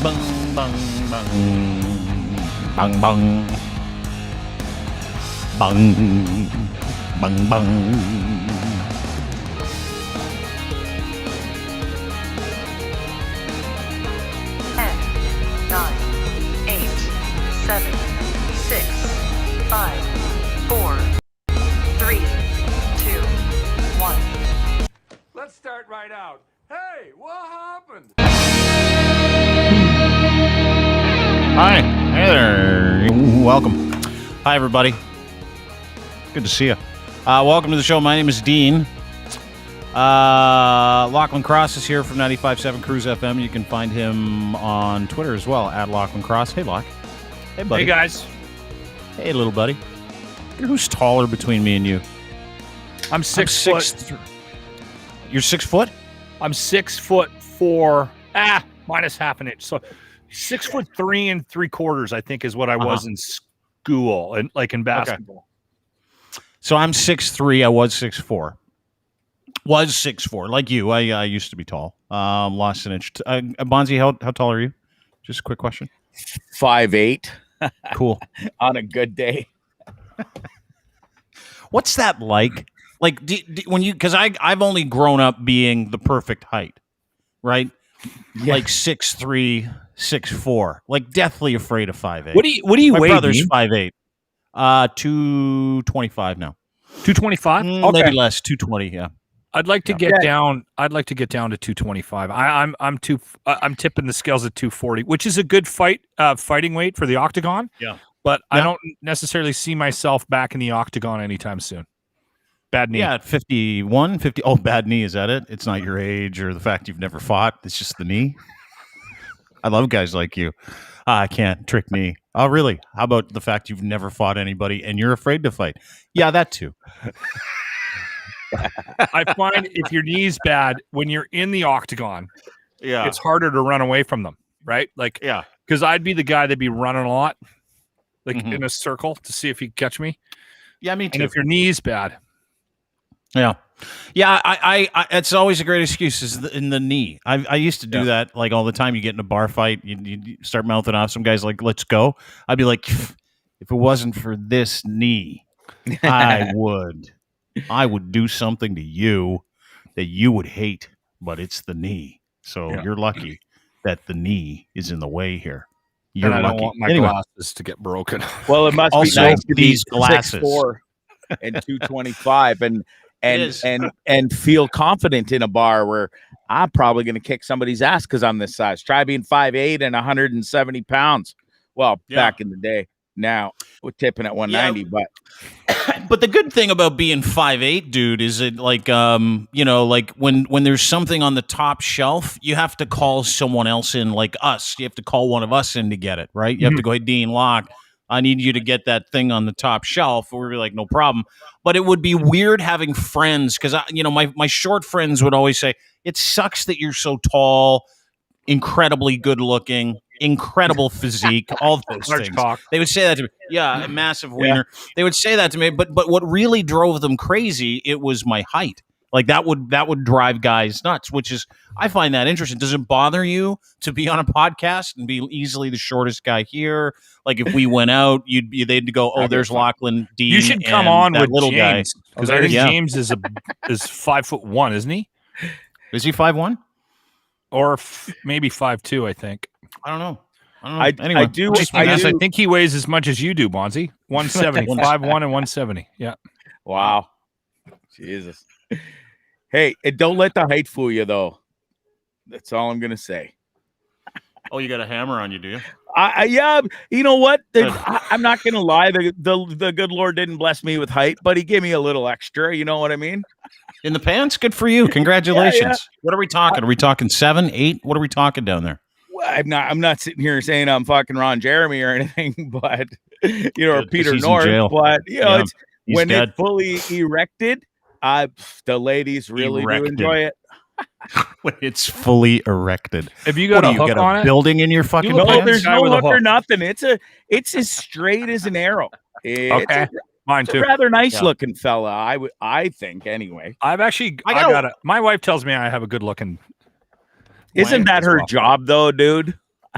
bang, bang, bang, bang, bang, bang, bang. 9, 8, 7, 6, 5, 4, 3, 2, 1. Let's start right out. Hey, what happened? Hi. Hey there. Welcome. Hi, everybody. Good to see you. Welcome to the show. My name is Dean. Lachlan Cross is here from 95.7 Cruise FM. You can find him on Twitter as well, at Lachlan Cross. Hey, Lach. Hey, buddy. Hey, guys. Hey, little buddy. Who's taller between me and you? I'm 6 foot. You're 6 foot? I'm 6'4", minus half an inch. So 6'3 3/4", I think, is what I was in school and like in basketball. Okay. So I'm 6'3". I was 6'4". Was 6'4", like you. I used to be tall. Lost an inch. Bondzee, how tall are you? Just a quick question. 5'8". Cool. On a good day. What's that like? Like when you, because I've only grown up being the perfect height, right? Yeah. Like 6'3", 6'4", like deathly afraid of 5'8". What do you My weigh? My brother's 5'8". 225 now. 225? Okay. Maybe less. 220. Yeah. I'd like to get down. I'd like to get down to 225. I'm tipping the scales at 240, which is a good fighting weight for the octagon. Yeah. But I don't necessarily see myself back in the octagon anytime soon. Bad knee. Yeah, at 51, 50. Oh, bad knee. Is that it? It's not your age or the fact you've never fought. It's just the knee. I love guys like you. I can't trick knee. Oh, really? How about the fact you've never fought anybody and you're afraid to fight? Yeah, that too. I find if your knee's bad, when you're in the octagon, it's harder to run away from them, right? Like, because I'd be the guy that'd be running a lot, like in a circle to see if he could catch me. Yeah, me too. And if your knee's bad. Yeah. I it's always a great excuse is in the knee. I used to do that like all the time. You get in a bar fight, you start mouthing off. Some guys like, let's go. I'd be like, if it wasn't for this knee, I would do something to you that you would hate, but it's the knee. So you're lucky that the knee is in the way here. You're and I lucky. don't want my glasses to get broken. Well, it must also, be nice to these be glasses 6'4" and 225 and feel confident in a bar where I'm probably going to kick somebody's ass because I'm this size. Try being 5'8" and 170 pounds. Well, back in the day. Now we're tipping at 190, but the good thing about being 5'8", dude, is it like like when there's something on the top shelf, you have to call someone else in, like us. You have to call one of us in to get it, right? You have to go, hey, Dean, Locke, I need you to get that thing on the top shelf. We're like, no problem. But it would be weird having friends because my short friends would always say, it sucks that you're so tall, incredibly good looking, incredible physique, all those things. Cock. They would say that to me. Yeah, a massive wiener. Yeah. They would say that to me. But what really drove them crazy, it was my height. Like that would drive guys nuts, which is, I find that interesting. Does it bother you to be on a podcast and be easily the shortest guy here? Like if we went out, they'd go, oh, there's Lachlan, Dean. You should come on with little James because I think James is 5'1", isn't he? Is he 5'1"? Or maybe 5'2", I think. I don't know. Anyway, I think he weighs as much as you do, Bondzee. 170, 5'1" and 170. Yeah. Wow. Jesus. Hey, and don't let the height fool you, though. That's all I'm gonna say. Oh, you got a hammer on you, do you? Yeah. You know what? I'm not gonna lie. The good Lord didn't bless me with height, but He gave me a little extra. You know what I mean? In the pants? Good for you. Congratulations. Yeah. What are we talking? Are we talking 7, 8? What are we talking down there? Well, I'm not sitting here saying I'm fucking Ron Jeremy or anything, but or Peter North. But it's when it's fully erected, the ladies really do enjoy it. When it's fully erected. Have you got a hook on it? Building in your fucking pants? No, there's no hook or nothing. It's as straight as an arrow. Okay. Mine too. A rather nice looking fella, I think anyway. I got it. My wife tells me I have a good looking. Isn't that her job though, dude?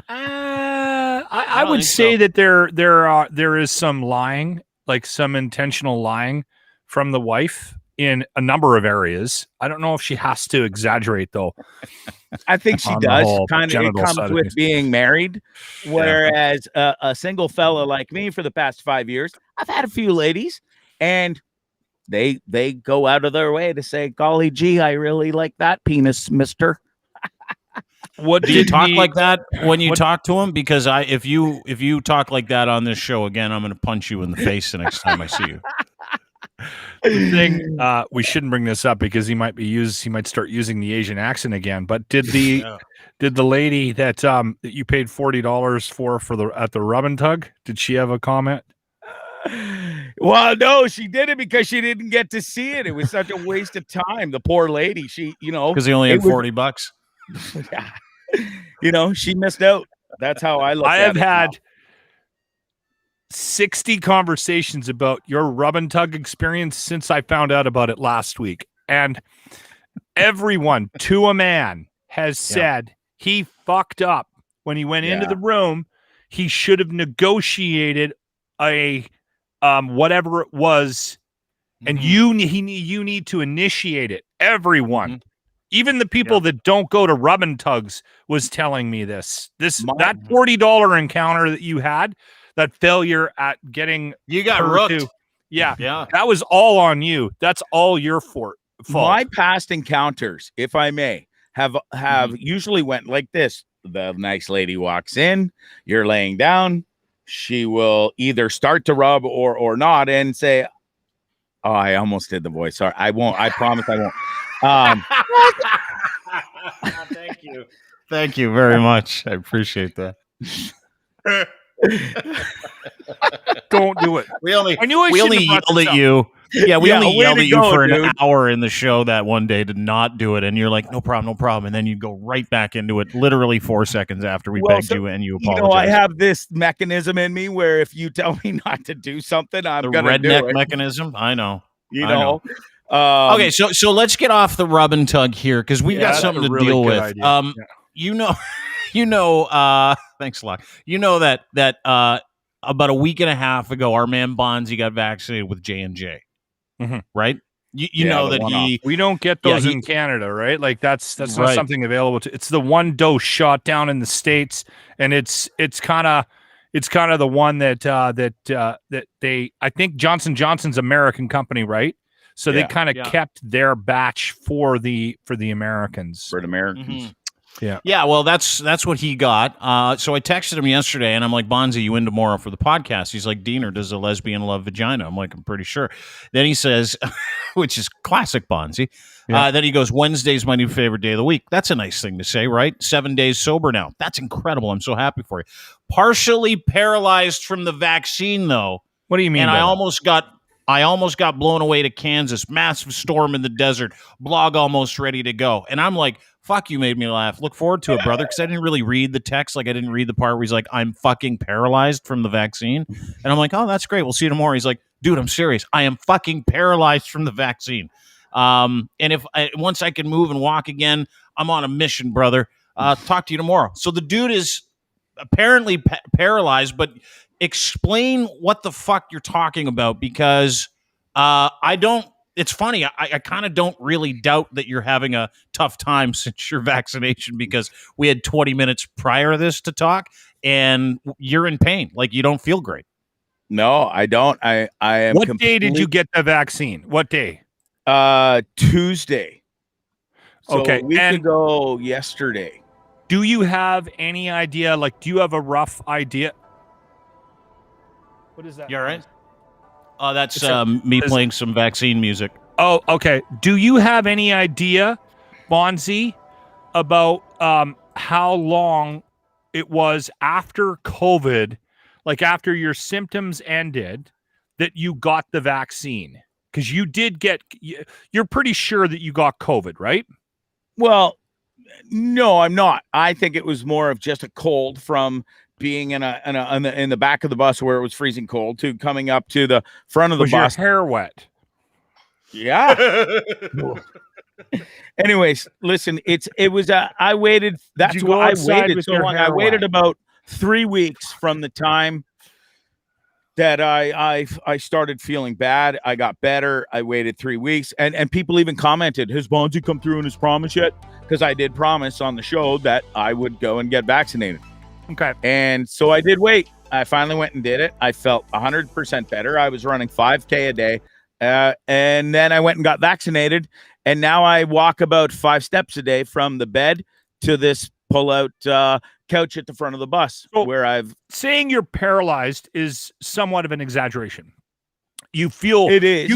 I would say that there is some lying, like some intentional lying from the wife in a number of areas. I don't know if she has to exaggerate though. I think she does. Kind of, it comes with being married. Whereas a single fella like me for the past 5 years, I've had a few ladies, and they go out of their way to say, "Golly gee, I really like that penis, mister." What do you talk like that when you talk to him? Because if you talk like that on this show again, I'm going to punch you in the face the next time I see you. The thing, we shouldn't bring this up because he might start using the Asian accent again. But did the lady that you paid $40 for at the rub and tug, did she have a comment? Well, no, she did it because she didn't get to see it. It was such a waste of time. The poor lady, because he only had $40. Yeah. She missed out. That's how I look at it. I have had 60 conversations about your rub and tug experience since I found out about it last week. And everyone, to a man, has said he fucked up when he went into the room. He should have negotiated a whatever it was, and you need to initiate it. Everyone. Even the people that don't go to rub and tugs was telling me that $40 encounter that you had, that failure at getting you got rooked. Yeah, that was all on you. That's all your fault. My past encounters, if I may, have usually went like this. The nice lady walks in, you're laying down, she will either start to rub or not, and say, "Oh, I almost did the voice. Sorry, I won't. I promise I won't." Thank you very much. I appreciate that. Don't do it. We only yelled at you. Yeah, we only yelled at you for an hour in the show that one day to not do it, and you're like, no problem, and then you go right back into it literally 4 seconds after we begged you and you apologized. I have this mechanism in me where if you tell me not to do something, I'm going to do it. Redneck mechanism? I know. I know. Okay, so let's get off the rub and tug here because we've got something to deal with. Idea. Thanks a lot. You know that about a week and a half ago, our man Bondzee got vaccinated with J&J, right? You know that we don't get those in Canada, right? Like that's not something available to. It's the one dose shot down in the States, and it's kind of the one that they, I think Johnson & Johnson's American company, right? So they kind of kept their batch for the Americans. For the Americans. Mm-hmm. Yeah. Well, that's what he got. So I texted him yesterday, and I'm like, Bondzee, you in tomorrow for the podcast? He's like, Diener, does a lesbian love vagina? I'm like, I'm pretty sure. Then he says, which is classic Bondzee. Then he goes, Wednesday's my new favorite day of the week. That's a nice thing to say, right? 7 days sober now. That's incredible. I'm so happy for you. Partially paralyzed from the vaccine, though. What do you mean? And I almost got blown away to Kansas. Massive storm in the desert. Blog almost ready to go. And I'm like, fuck, you made me laugh. Look forward to it, brother, because I didn't really read the text. Like, I didn't read the part where he's like, I'm fucking paralyzed from the vaccine. And I'm like, oh, that's great. We'll see you tomorrow. He's like, dude, I'm serious. I am fucking paralyzed from the vaccine. And once I can move and walk again, I'm on a mission, brother. Talk to you tomorrow. So the dude is apparently paralyzed, but explain what the fuck you're talking about, because it's funny. I kind of don't really doubt that you're having a tough time since your vaccination, because we had 20 minutes prior to this to talk and you're in pain. Like, you don't feel great. No, I don't. I am. What day did you get the vaccine? What day? Tuesday. So okay. A week ago yesterday. Do you have any idea? Like, do you have a rough idea? What is that? You all right? Oh, that's me playing some vaccine music. Oh, okay. Do you have any idea, Bondzee, about how long it was after COVID, like after your symptoms ended, that you got the vaccine? Because you did you're pretty sure that you got COVID, right? Well, no, I'm not. I think it was more of just a cold from being in the back of the bus where it was freezing cold to coming up to the front of the bus. Your hair wet? Yeah. Anyways, listen, I waited. That's why I waited so long. I waited about 3 weeks from the time that I started feeling bad. I got better. I waited 3 weeks, and people even commented, "Has Bondzee come through on his promise yet?" Because I did promise on the show that I would go and get vaccinated. Okay, and so I did wait. I finally went and did it. I felt 100% better. I was running 5K a day, and then I went and got vaccinated. And now I walk about 5 steps a day from the bed to this pull-out couch at the front of the bus, where I've saying you're paralyzed is somewhat of an exaggeration. You feel it is.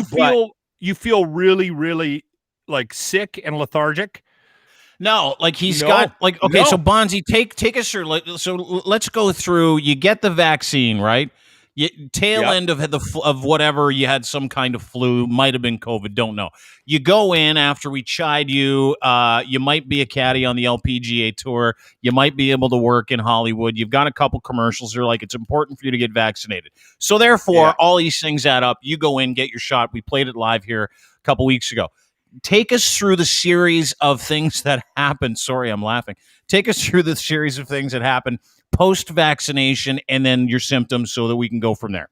You feel really, really like sick and lethargic. No, like got like okay. So Bondzee, take us through. So let's go through. You get the vaccine, right? Tail end of whatever, you had some kind of flu, might have been COVID, don't know. You go in after we chide you. You might be a caddy on the LPGA tour. You might be able to work in Hollywood. You've got a couple commercials. They're like, it's important for you to get vaccinated. So therefore, all these things add up. You go in, get your shot. We played it live here a couple weeks ago. Take us through the series of things that happened. Sorry, I'm laughing. Take us through the series of things that happened post-vaccination and then your symptoms so that we can go from there.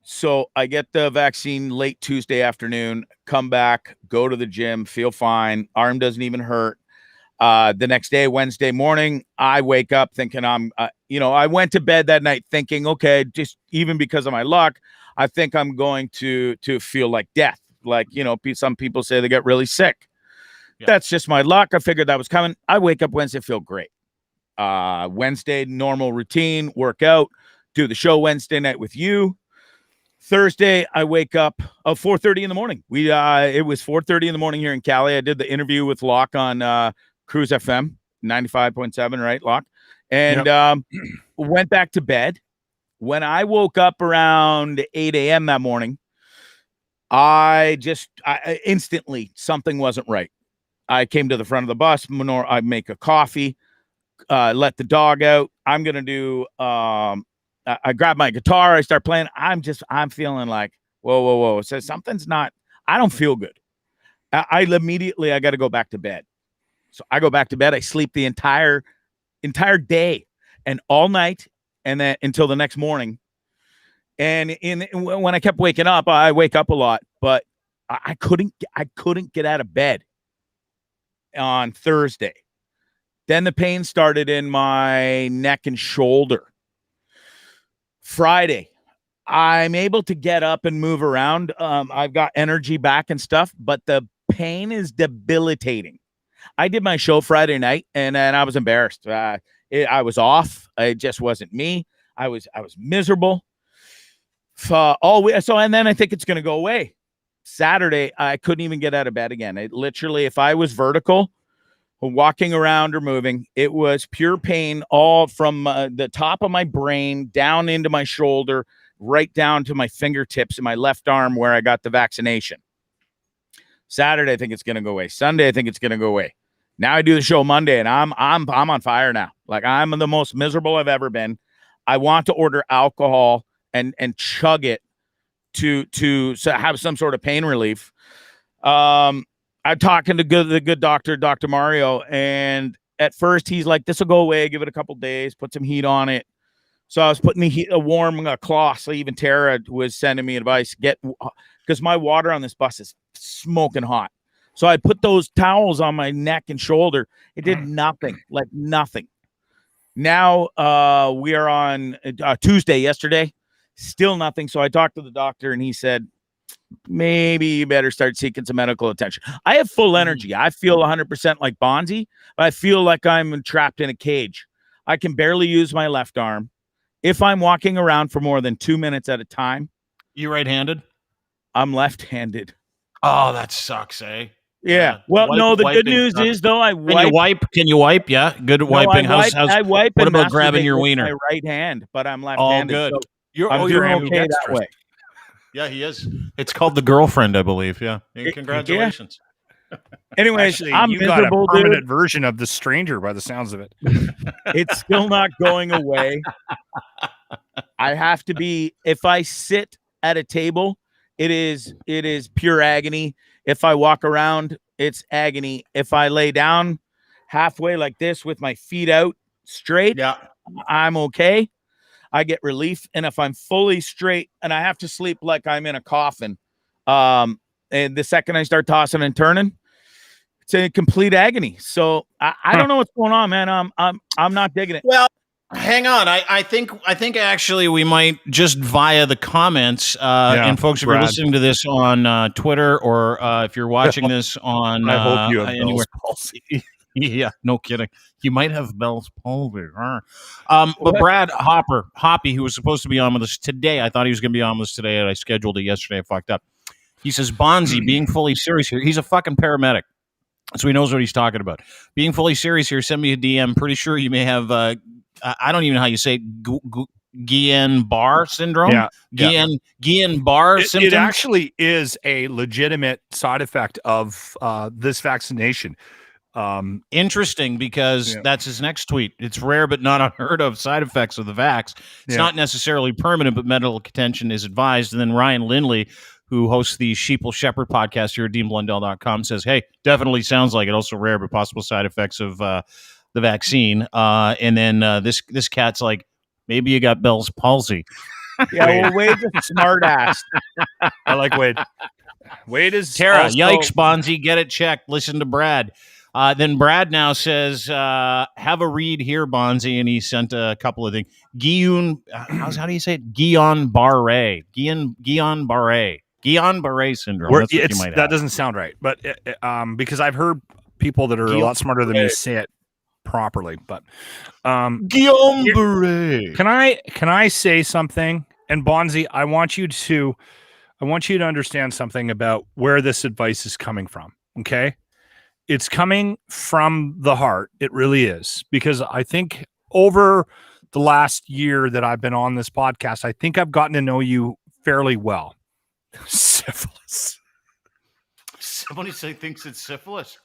So I get the vaccine late Tuesday afternoon, come back, go to the gym, feel fine. Arm doesn't even hurt. The next day, Wednesday morning, I wake up thinking I went to bed that night thinking, okay, just even because of my luck, I think I'm going to feel like death. Like, some people say they get really sick. Yeah. That's just my luck. I figured that was coming. I wake up Wednesday, feel great. Wednesday, normal routine, work out, do the show Wednesday night with you. Thursday, I wake up 4:30 in the morning. It was 4:30 in the morning here in Cali. I did the interview with Locke on Cruise FM 95.7, right, Locke? And went back to bed. When I woke up around 8 a.m. that morning, I instantly, something wasn't right. I came to the front of the bus. I make a coffee, let the dog out. I'm going to do, I grab my guitar. I start playing. I'm feeling like, whoa. So something's not, I don't feel good. I got to go back to bed. So I go back to bed. I sleep the entire day and all night and then until the next morning. And when I kept waking up, I wake up a lot, but I couldn't get out of bed on Thursday. Then the pain started in my neck and shoulder. Friday, I'm able to get up and move around. I've got energy back and stuff, but the pain is debilitating. I did my show Friday night, and I was embarrassed. I was off. It just wasn't me. I was miserable. And then I think it's going to go away. Saturday, I couldn't even get out of bed again. It literally, if I was vertical, walking around or moving, it was pure pain, all from the top of my brain down into my shoulder, right down to my fingertips and my left arm where I got the vaccination. Saturday, I think it's going to go away. Sunday, I think it's going to go away. Now I do the show Monday, and I'm on fire now. Like, I'm the most miserable I've ever been. I want to order alcohol and chug it to have some sort of pain relief. I'm talking to the good doctor, Dr. Mario, and at first he's like, this will go away, give it a couple days, put some heat on it. So I was putting a warm cloth. So even Tara was sending me advice, because my water on this bus is smoking hot. So I put those towels on my neck and shoulder. It did nothing, like nothing. Now we are on Tuesday, yesterday, still nothing. So I talked to the doctor and he said, maybe you better start seeking some medical attention. I have full energy. I feel 100% like Bondzee, but I feel like I'm trapped in a cage. I can barely use my left arm. If I'm walking around for more than 2 minutes at a time. You right-handed? I'm left-handed. Oh, that sucks, eh? Yeah. Well, no, the good news is, though, I wipe. Can you wipe? Yeah. Good wiping. I wipe. What about grabbing your wiener? My right hand, but I'm left-handed. Oh, good. So you're okay that way. Yeah, he is. It's called the girlfriend, I believe. Yeah. Congratulations. Yeah. Anyways, actually, I'm you miserable, got a permanent version of the stranger by the sounds of it. It's still not going away. I have to be, if I sit at a table, it is pure agony. If I walk around, it's agony. If I lay down halfway like this with my feet out straight, I'm okay. I get relief. And if I'm fully straight and I have to sleep like I'm in a coffin, and the second I start tossing and turning, it's a complete agony. So I don't know what's going on, man. I'm not digging it. Well, hang on. I think actually we might just via the comments, and folks, if you're listening to this on Twitter or if you're watching this on, I hope you have anywhere. Bell's Yeah, no kidding. You might have Bell's palsy. But Brad Hoppy, who was supposed to be on with us today, I thought he was going to be on with us today, and I scheduled it yesterday. I fucked up. He says, Bondzee, being fully serious here. He's a fucking paramedic, so he knows what he's talking about. Being fully serious here, send me a DM. Pretty sure you may have, I don't even know how you say it, Guillain-Barré syndrome? Yeah. Guillain-Barré syndrome? It actually is a legitimate side effect of this vaccination. Interesting, because that's his next tweet. It's rare but not unheard of side effects of the vax. It's not necessarily permanent, but medical attention is advised. And then Ryan Lindley, who hosts the Sheeple Shepherd podcast here at DeanBlundell.com, says, hey, definitely sounds like it. Also rare but possible side effects of the vaccine. And then this cat's like, maybe you got Bell's palsy. Yeah, well, Wade's a smart ass. I like Wade. Wade is Tara. also... Yikes, Bondzee, get it checked. Listen to Brad. Then Brad now says, have a read here, Bondzee, and he sent a couple of things. How do you say it? Guillain-Barré. Guillain-Barré syndrome. That's what you might have. That doesn't sound right, but because I've heard people that are a lot smarter than me say it properly. But Guillain-Barré. Can I say something? And Bondzee, I want you to understand something about where this advice is coming from. Okay. It's coming from the heart. It really is. Because I think over the last year that I've been on this podcast, I think I've gotten to know you fairly well. Syphilis. Somebody thinks it's syphilis.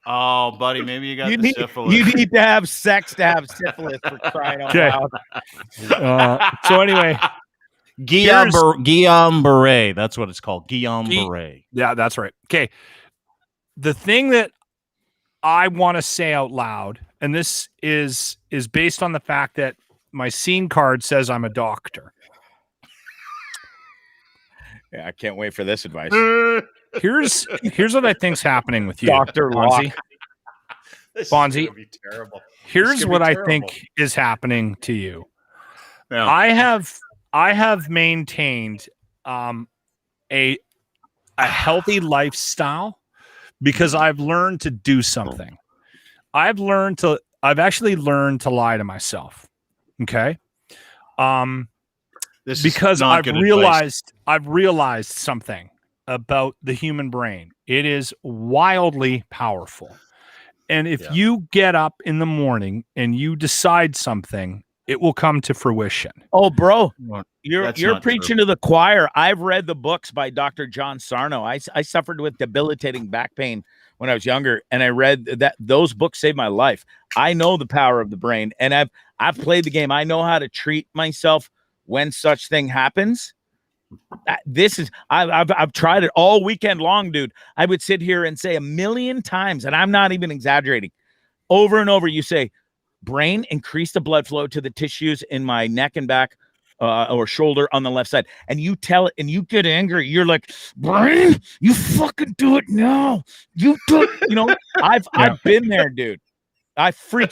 Oh, buddy, maybe you got syphilis. You need to have sex to have syphilis, for crying out loud. So anyway, Guillain-Barré. That's what it's called. Guillain-Barré. Yeah, that's right. Okay. The thing that I want to say out loud, and this is based on the fact that my scene card says I'm a doctor. Yeah, I can't wait for this advice. Here's what I think's happening with you, Dr. Bondzee. Bondzee, terrible. Here's what I think is happening to you. Yeah. I have maintained a healthy lifestyle because I've learned to do something. I've actually learned to lie to myself. Okay. Because I've realized something about the human brain. It is wildly powerful. And if you get up in the morning and you decide something, it will come to fruition. Oh, bro, you're preaching to the choir. I've read the books by Dr. John Sarno. I suffered with debilitating back pain when I was younger, and I read that those books saved my life. I know the power of the brain, and I've played the game. I know how to treat myself when such thing happens. I've tried it all weekend long, dude. I would sit here and say 1,000,000 times, and I'm not even exaggerating, over and over. You say, brain, increase the blood flow to the tissues in my neck and back or shoulder on the left side. And you tell it and you get angry. You're like, brain, you fucking do it now. You do it. You know, I've been there, dude.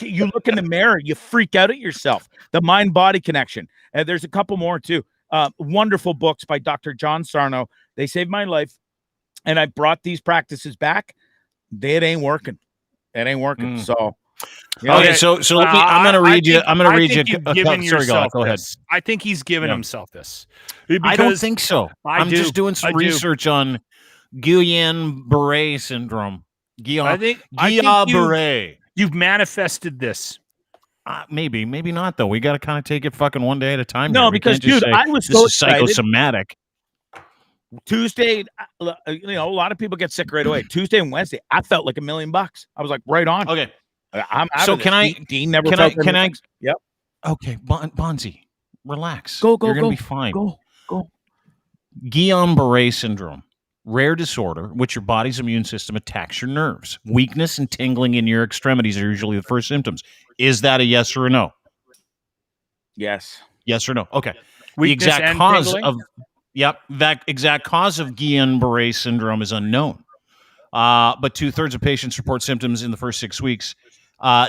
You look in the mirror, you freak out at yourself. The mind-body connection. And there's a couple more too. Wonderful books by Dr. John Sarno. They saved my life. And I brought these practices back. It ain't working. It ain't working. So okay, so let me, I'm going to read you. I'm going to read you. Sorry, go ahead. I think he's given himself this. I don't think so. I'm just doing some research on Guillain-Barré syndrome. Guillain-Barré. You've manifested this. Maybe not though. We got to kind of take it fucking one day at a time. No, because dude, I was so psychosomatic. Tuesday, a lot of people get sick right away. Tuesday and Wednesday, I felt like $1,000,000. I was like, right on. Okay. I'm out so of this. can I? Dean never. Can I? Yep. Okay, Bondzee, relax. Go. You're gonna be fine. Go. Guillain-Barré syndrome. rare disorder in which your body's immune system attacks your nerves. Weakness and tingling in your extremities are usually the first symptoms. Is that a yes or a no? Yes. Yes or no? Okay. Weakness the exact and cause tingling? of that exact cause of Guillain-Barré syndrome is unknown. But 2/3 of patients report symptoms in the first 6 weeks.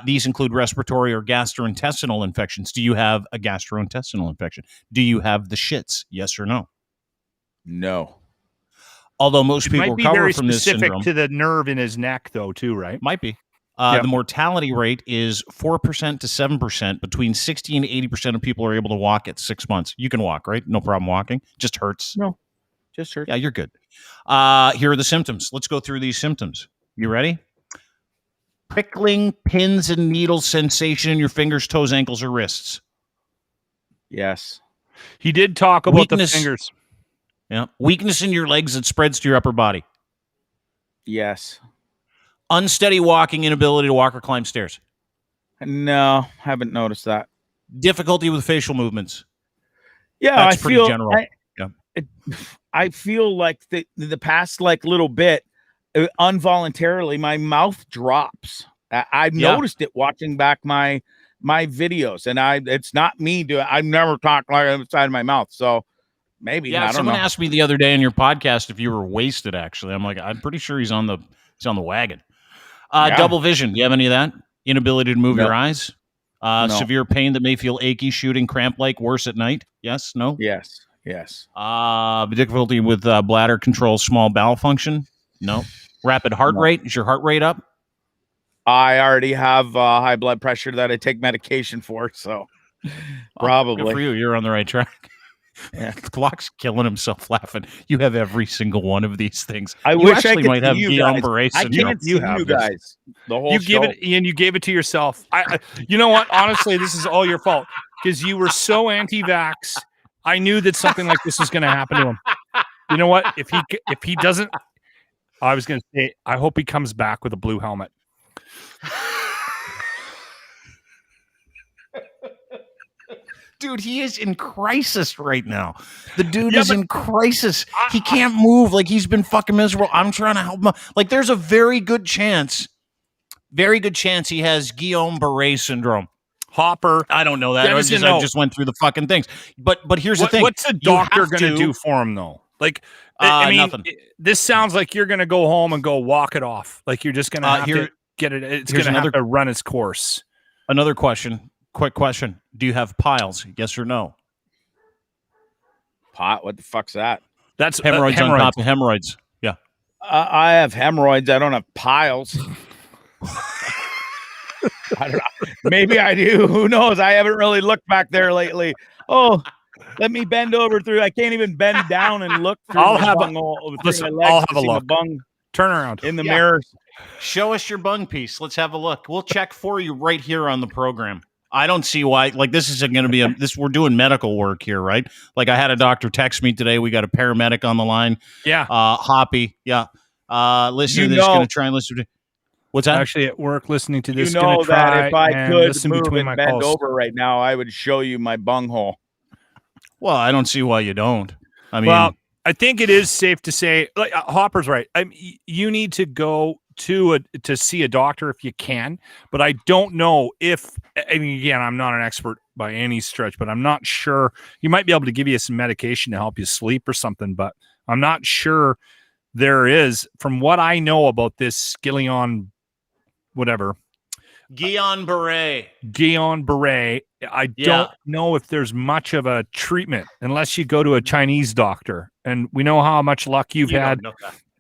These include respiratory or gastrointestinal infections. Do you have a gastrointestinal infection? Do you have the shits? Yes or no? No. Although most people might be recover very from this specific syndrome. to the nerve in his neck, though, too, right? Might be. Yep. The mortality rate is 4% to 7%. Between 60 and 80% of people are able to walk at 6 months. You can walk, right? No problem walking. Just hurts. No. Just hurts. Yeah, you're good. Here are the symptoms. Let's go through these symptoms. You ready? Prickling, pins and needles sensation in your fingers, toes, ankles, or wrists. Yes. He did talk about Weakness. the fingers. Yeah. Weakness in your legs that spreads to your upper body. Yes. Unsteady walking, inability to walk or climb stairs. No, haven't noticed that. Difficulty with facial movements. Yeah, That's I pretty feel general. I feel like the past little bit, involuntarily, my mouth drops. I've noticed it watching back my videos, and it's not me doing. I've never talked like outside of my mouth, so maybe. I don't someone know. asked me the other day in your podcast if you were wasted. Actually, I'm like, I'm pretty sure he's on the wagon. Double vision. Do you have any of that? Inability to move your eyes. No. Severe pain that may feel achy, shooting, cramp-like, worse at night. Yes. No. Yes. Difficulty with bladder control, small bowel function. No. Rapid heart rate. Is your heart rate up? I already have high blood pressure that I take medication for, so probably. Good for you. You're on the right track. Yeah. Clock's killing himself laughing. You have every single one of these things. I wish actually might have Guillain-Barré syndrome. I can't see you guys. The whole show. You gave it to yourself. You know what? Honestly, this is all your fault because you were so anti-vax. I knew that something like this was going to happen to him. You know what? If he doesn't, I was going to say, I hope he comes back with a blue helmet. Dude, he is in crisis right now. The dude is in crisis. He can't move. Like, he's been fucking miserable. I'm trying to help him. Like, there's a very good chance he has Guillain-Barré syndrome. Hopper. I don't know that. I just went through the fucking things. But here's the thing. What's a doctor going to do for him, though? Like, I mean, nothing. This sounds like you're going to go home and go walk it off. Like, you're just going to have to get it. It's going to have to run its course. Another question. Quick question. Do you have piles? Yes or no? What the fuck's that? That's hemorrhoids on top of hemorrhoids. Yeah. I have hemorrhoids. I don't have piles. I don't know. Maybe I do. Who knows? I haven't really looked back there lately. Oh, let me bend over through. I can't even bend down and look through I'll my have bung. I'll have a look. Bung turn around in the mirror. Show us your bung piece. Let's have a look. We'll check for you right here on the program. I don't see why. Like, this isn't going to be we're doing medical work here, right? Like, I had a doctor text me today. We got a paramedic on the line. Yeah. Hoppy. Yeah. Listening to this, going to try and listen to. What's that? Actually at work listening to this. You know that if I could move between and bend over right now, I would show you my bunghole. Well, I don't see why you don't. I mean, well, I think it is safe to say, like Hopper's right. You need to go to see a doctor if you can, but I don't know if. I mean, again, I'm not an expert by any stretch, but I'm not sure. You might be able to give you some medication to help you sleep or something, but I'm not sure there is. From what I know about this Guillain-Barré, I don't know if there's much of a treatment unless you go to a Chinese doctor, and we know how much luck you've had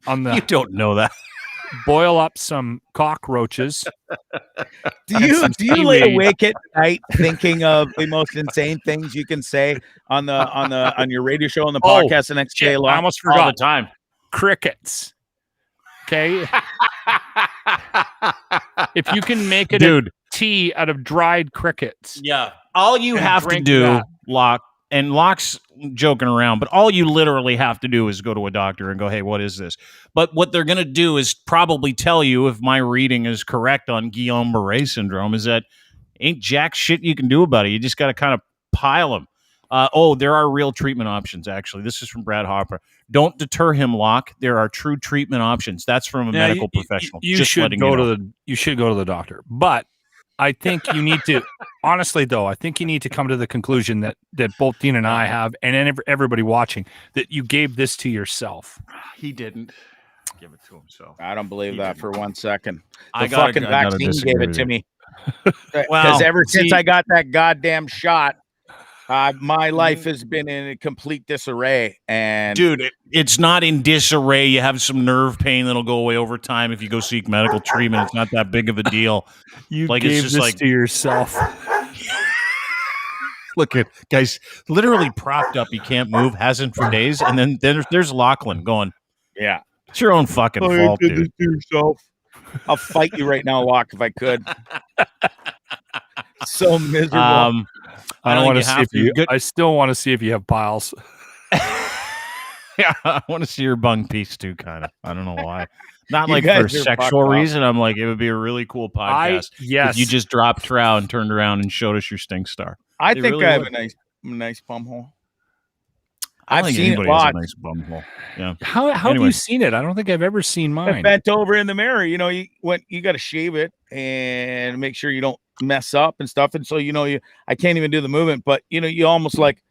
on the. You don't know that. Boil up some cockroaches. Do you lay awake at night thinking of the most insane things you can say on your radio show, on the podcast the next day? I almost forgot. All the time. Crickets. Okay. If you can make it a tea out of dried crickets. Yeah. All you have to do, Locke's joking around, but all you literally have to do is go to a doctor and go, hey, what is this? But what they're going to do is probably tell you, if my reading is correct on Guillain-Barré syndrome, is that ain't jack shit you can do about it. You just got to kind of pile them. There are real treatment options, actually. This is from Brad Hopper. Don't deter him, Locke. There are true treatment options. That's from a medical professional. You Just should letting go you know. you should go to the doctor. But I think you need to, honestly, though, I think you need to come to the conclusion that both Dean and I have, and everybody watching, that you gave this to yourself. He didn't give it to himself. I don't believe that for 1 second. The gotta fucking vaccine gave it to me. Because ever since I got that goddamn shot, my life has been in a complete disarray. And dude, it's not in disarray. You have some nerve pain that'll go away over time if you go seek medical treatment. It's not that big of a deal. You like, gave it's just this like to yourself. Look at guys, literally propped up. He can't move, hasn't for days, and then there's Lachlan going, "Yeah, it's your own fucking fault, dude." This to yourself. I'll fight you right now, Locke, if I could. So miserable. I don't want to see if you. I still want to see if you have piles. Yeah, I want to see your bung piece too. Kind of. I don't know why. Not like for a sexual reason. I'm like, it would be a really cool podcast. Yes, if you just dropped trow and turned around and showed us your stink star. I think really I have a nice bum hole. I've seen it lots. A nice bum hole. Yeah. How have you seen it? I don't think I've ever seen mine. I bent over in the mirror. You know, you got to shave it and make sure you don't mess up and stuff. And so I can't even do the movement, but you almost like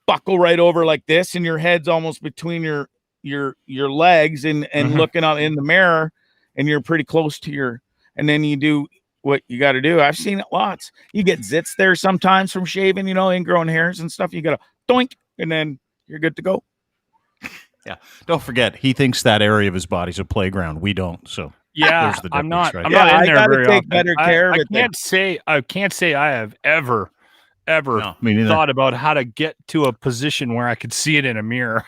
buckle right over like this, and your head's almost between your legs and looking out in the mirror, and you're pretty close to and then you do what you got to do. I've seen it lots. You get zits there sometimes from shaving, ingrowing hairs and stuff. You got to doink, and then you're good to go. Yeah. Don't forget, he thinks that area of his body's a playground. We don't. So yeah, there's the difference, I'm not. Right? I'm not in there very take often. better care of it. I can't say I have ever thought about how to get to a position where I could see it in a mirror.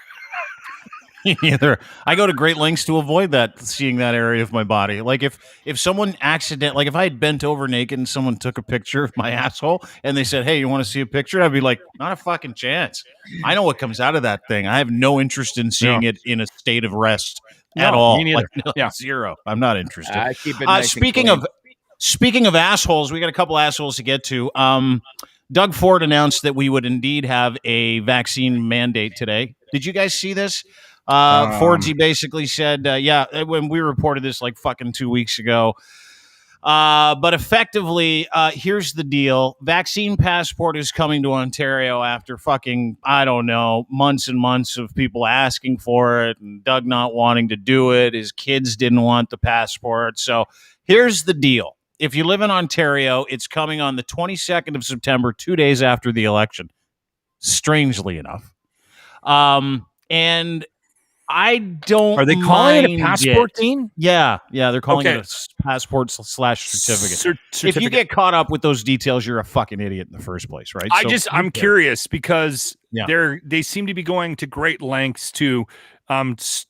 Either. I go to great lengths to avoid seeing that area of my body. Like if someone like if I had bent over naked and someone took a picture of my asshole and they said, "Hey, you want to see a picture?" I'd be like, not a fucking chance. I know what comes out of that thing. I have no interest in seeing it in a state of rest at all. Me neither. Zero. I'm not interested. I keep it nice Speaking of assholes, we got a couple assholes to get to. Doug Ford announced that we would indeed have a vaccine mandate today. Did you guys see this? Bondzee basically said, when we reported this like fucking 2 weeks ago. But effectively, here's the deal. Vaccine passport is coming to Ontario after fucking, I don't know, months and months of people asking for it and Doug not wanting to do it. His kids didn't want the passport. So here's the deal. If you live in Ontario, it's coming on the 22nd of September, 2 days after the election, strangely enough. And I don't. Are they calling it a passport, Dean? Yeah, they're calling it a passport / certificate. If you get caught up with those details, you're a fucking idiot in the first place, right? I'm curious because they seem to be going to great lengths to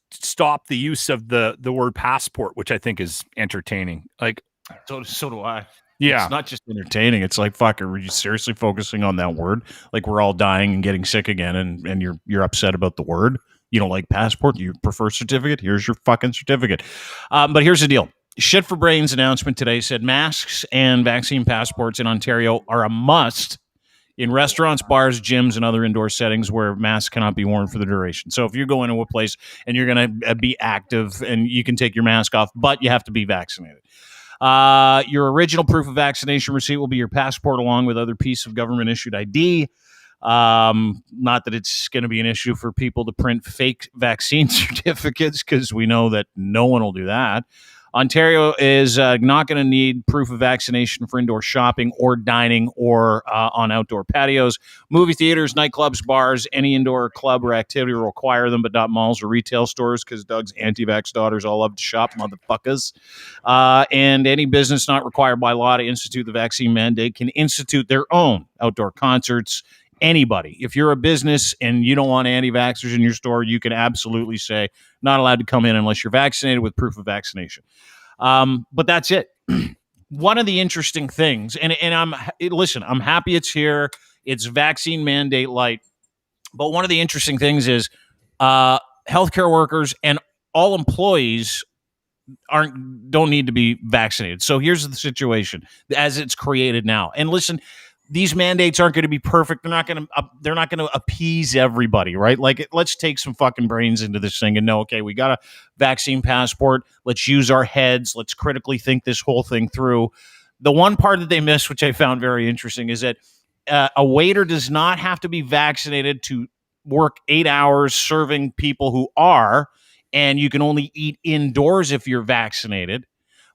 stop the use of the word passport, which I think is entertaining. Like, so do I. Yeah, it's not just entertaining. It's like, fuck, are you seriously focusing on that word? Like, we're all dying and getting sick again, and you're upset about the word. You don't like passport? You prefer certificate? Here's your fucking certificate. But here's the deal. Shit for Brains announcement today said masks and vaccine passports in Ontario are a must in restaurants, bars, gyms, and other indoor settings where masks cannot be worn for the duration. So if you go into a place and you're going to be active and you can take your mask off, but you have to be vaccinated. Your original proof of vaccination receipt will be your passport along with other piece of government issued ID. Not that it's going to be an issue for people to print fake vaccine certificates because we know that no one will do that. Ontario is not going to need proof of vaccination for indoor shopping or dining or on outdoor patios. Movie theaters, nightclubs, bars, any indoor club or activity will require them, but not malls or retail stores because Doug's anti-vax daughters all love to shop, motherfuckers. And any business not required by law to institute the vaccine mandate can institute their own outdoor concerts. Anybody, if you're a business and you don't want anti-vaxxers in your store, you can absolutely say not allowed to come in unless you're vaccinated with proof of vaccination. But that's it. One of the interesting things, and I'm happy it's here. It's vaccine mandate light. But one of the interesting things is healthcare workers and all employees don't need to be vaccinated. So here's the situation as it's created now. And listen, these mandates aren't going to be perfect. They're not going to appease everybody, right? Like, let's take some fucking brains into this thing and know, okay, we got a vaccine passport. Let's use our heads. Let's critically think this whole thing through. The one part that they missed, which I found very interesting, is that a waiter does not have to be vaccinated to work 8 hours serving people who are, and you can only eat indoors if you're vaccinated.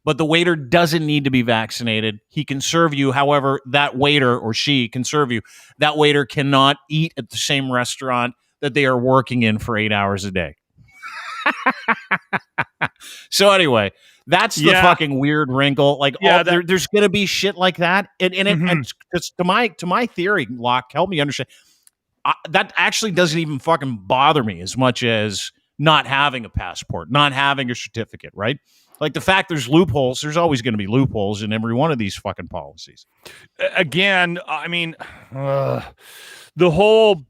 But the waiter doesn't need to be vaccinated. He can serve you. However, that waiter or she can serve you. That waiter cannot eat at the same restaurant that they are working in for 8 hours a day. So anyway, that's the fucking weird wrinkle. Like, there's going to be shit like that. And it's to my theory, Locke, help me understand. That actually doesn't even fucking bother me as much as not having a passport, not having a certificate, right? Like, the fact there's loopholes, there's always going to be loopholes in every one of these fucking policies. Again, I mean, the whole,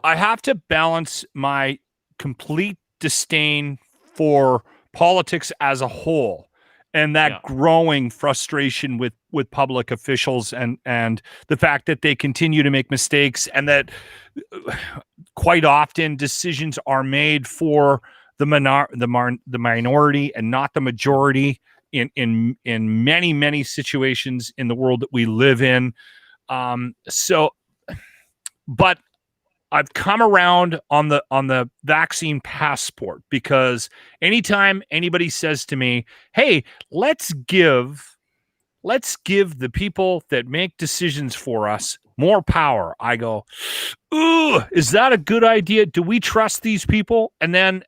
I have to balance my complete disdain for politics as a whole and that growing frustration with public officials and the fact that they continue to make mistakes and that quite often decisions are made for the minority and not the majority in many situations in the world that we live in. But I've come around on the vaccine passport, because anytime anybody says to me, "Hey, let's give the people that make decisions for us more power," I go, "Ooh, is that a good idea? Do we trust these people?" And then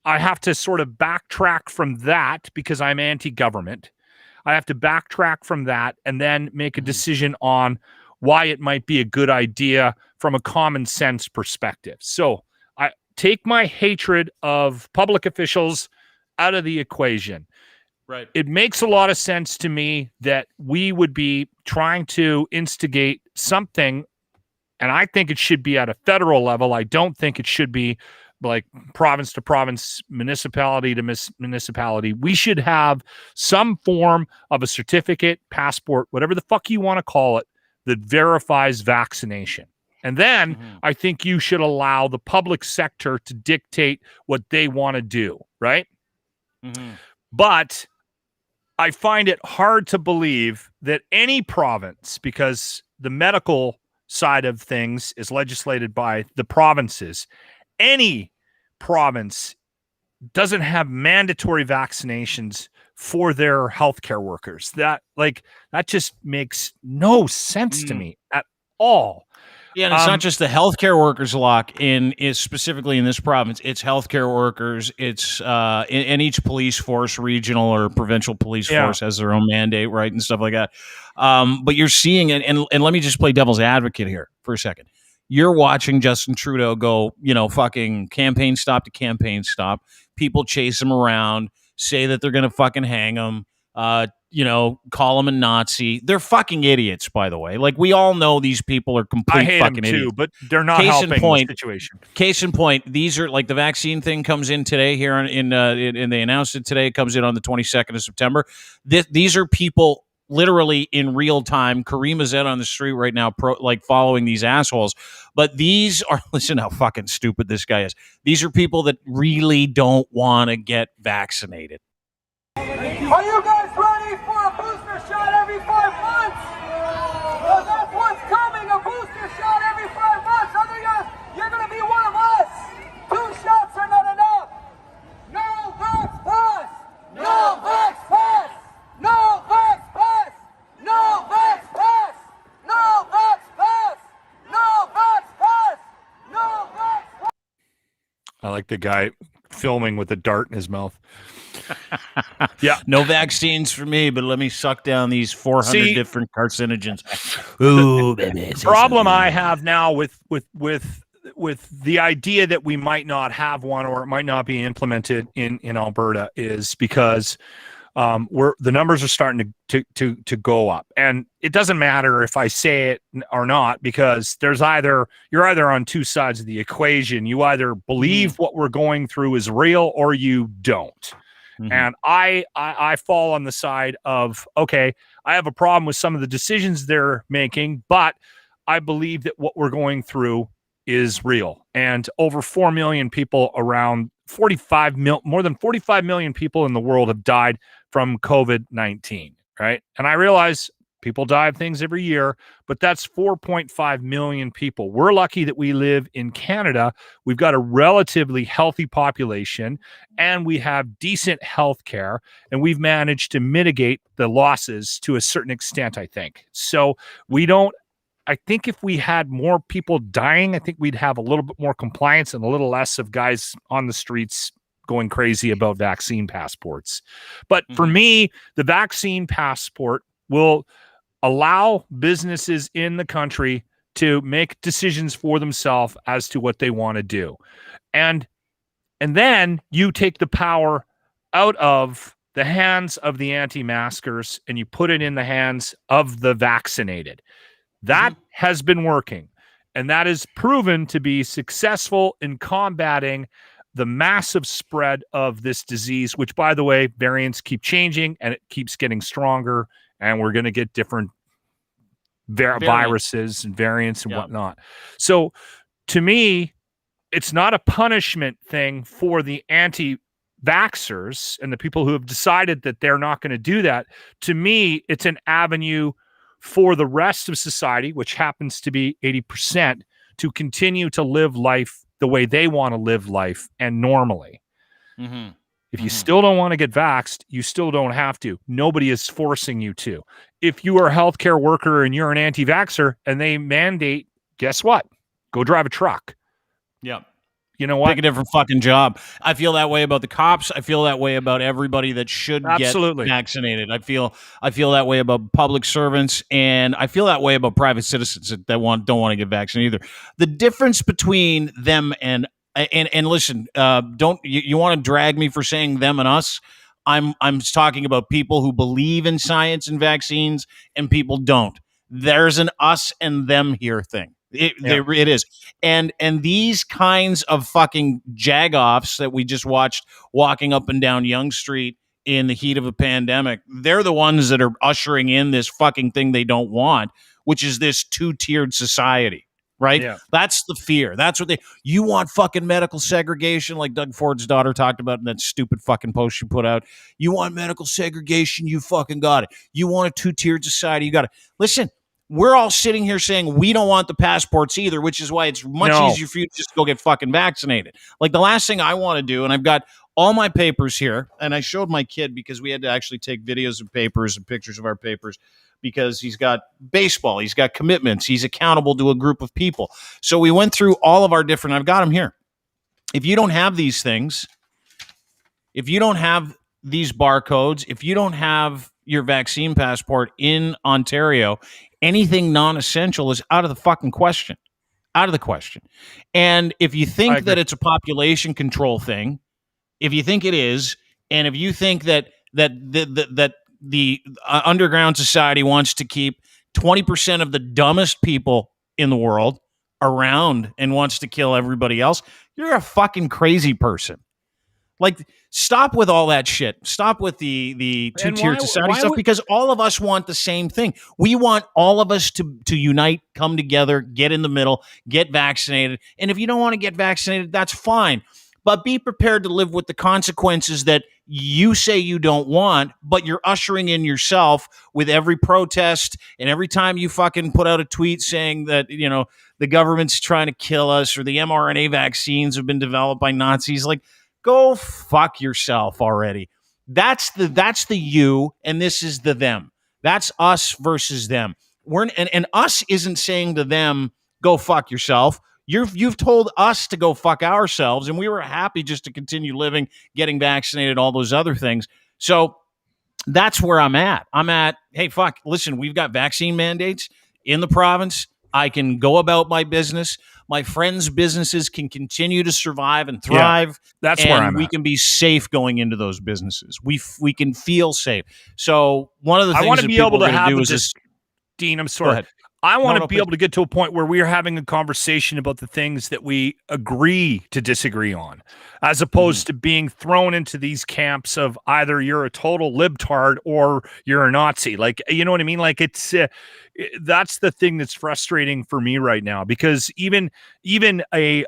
I have to sort of backtrack from that because I'm anti-government. I have to backtrack from that and then make a decision on why it might be a good idea from a common sense perspective. So I take my hatred of public officials out of the equation. Right. It makes a lot of sense to me that we would be trying to instigate something, and I think it should be at a federal level. I don't think it should be like province to province, municipality to municipality. We should have some form of a certificate, passport, whatever the fuck you want to call it, that verifies vaccination. And then I think you should allow the public sector to dictate what they want to do, right? But I find it hard to believe that any province, because the medical side of things is legislated by the provinces, any province doesn't have mandatory vaccinations for their healthcare workers. That just makes no sense to me at all. Yeah, and it's not just the healthcare workers, Locke, is specifically in this province. It's healthcare workers. It's in each police force, regional or provincial police force has their own mandate, right, and stuff like that. But you're seeing it, and let me just play devil's advocate here for a second. You're watching Justin Trudeau go, fucking campaign stop to campaign stop. People chase him around, say that they're going to fucking hang him, call him a Nazi. They're fucking idiots, by the way. Like, we all know these people are complete fucking idiots. Too, but they're not helping the situation. Case in point, these are like the vaccine thing comes in today here and they announced it today. It comes in on the 22nd of September. These are people literally in real time. Kareem is out on the street right now, following these assholes. But these are, listen how fucking stupid this guy is. These are people that really don't want to get vaccinated. Are you guys ready for a booster shot every 5 months? Well, that's what's coming, a booster shot every 5 months. Otherwise, you're going to be one of us. 2 shots are not enough. No vax pass. No vax pass. No vax pass. No vax pass. No vax pass. No vax pass. No vax pass. I like the guy filming with a dart in his mouth. Yeah, no vaccines for me, but let me suck down these 400 different carcinogens. Ooh, baby. Problem I have now with the idea that we might not have one or it might not be implemented in Alberta is because the numbers are starting to go up, and it doesn't matter if I say it or not, because you're either on two sides of the equation. You either believe what we're going through is real or you don't. And I fall on the side of, okay, I have a problem with some of the decisions they're making, but I believe that what we're going through is real. And over 4 million people around more than 45 million people in the world have died from COVID-19, right? And I realize people die of things every year, but that's 4.5 million people. We're lucky that we live in Canada. We've got a relatively healthy population and we have decent health care, and we've managed to mitigate the losses to a certain extent, I think. So I think if we had more people dying, I think we'd have a little bit more compliance and a little less of guys on the streets going crazy about vaccine passports. But for me, the vaccine passport will allow businesses in the country to make decisions for themselves as to what they want to do. And then you take the power out of the hands of the anti-maskers and you put it in the hands of the vaccinated. That has been working, and that is proven to be successful in combating the massive spread of this disease, which, by the way, variants keep changing and it keeps getting stronger, and we're going to get different viruses and variants and whatnot. So to me, it's not a punishment thing for the anti-vaxxers and the people who have decided that they're not going to do that. To me, it's an avenue for the rest of society, which happens to be 80%, to continue to live life the way they want to live life and normally. If you still don't want to get vaxxed, you still don't have to. Nobody is forcing you to. If you are a healthcare worker and you're an anti-vaxxer and they mandate, guess what? Go drive a truck. Yeah. You know what? Pick a different fucking job. I feel that way about the cops. I feel that way about everybody that should get vaccinated. I feel that way about public servants, and I feel that way about private citizens that don't want to get vaccinated either. The difference between them and listen, you want to drag me for saying them and us? I'm talking about people who believe in science and vaccines and people don't. There's an us and them here thing. It is. And these kinds of fucking jagoffs that we just watched walking up and down Yonge Street in the heat of a pandemic, they're the ones that are ushering in this fucking thing they don't want, which is this two-tiered society, right? Yeah. That's the fear. That's what you want fucking medical segregation, like Doug Ford's daughter talked about in that stupid fucking post she put out. You want medical segregation, you fucking got it. You want a two-tiered society, you got it. Listen, we're all sitting here saying we don't want the passports either, which is why it's much easier for you to just go get fucking vaccinated. Like the last thing I want to do, and I've got all my papers here, and I showed my kid because we had to actually take videos of papers and pictures of our papers because he's got baseball, he's got commitments, he's accountable to a group of people. So we went through all of our different, I've got them here. If you don't have these things, if you don't have these barcodes, if you don't have your vaccine passport in Ontario, anything non-essential is out of the fucking question. Out of the question. And if you think that it's a population control thing, if you think it is, and if you think that the underground society wants to keep 20% of the dumbest people in the world around and wants to kill everybody else, you're a fucking crazy person. Like, stop with all that shit. Stop with the two-tiered society stuff, because all of us want the same thing. We want all of us to unite, come together, get in the middle, get vaccinated. And if you don't want to get vaccinated, that's fine. But be prepared to live with the consequences that you say you don't want, but you're ushering in yourself with every protest and every time you fucking put out a tweet saying that, you know, the government's trying to kill us or the mRNA vaccines have been developed by Nazis. Like, go fuck yourself already. That's the you, and this is the them. That's us versus them. And us isn't saying to them, go fuck yourself. You've told us to go fuck ourselves, and we were happy just to continue living, getting vaccinated, all those other things. So that's where I'm at. Hey, fuck, listen, we've got vaccine mandates in the province. I can go about my business. My friends' businesses can continue to survive and thrive. Yeah, that's where I'm at. We can be safe going into those businesses. We can feel safe. So one of the things I want to be able to have Dean, I'm sorry. I want to be able to get to a point where we are having a conversation about the things that we agree to disagree on, as opposed to being thrown into these camps of either you're a total libtard or you're a Nazi. Like, you know what I mean? Like, it's that's the thing that's frustrating for me right now, because even a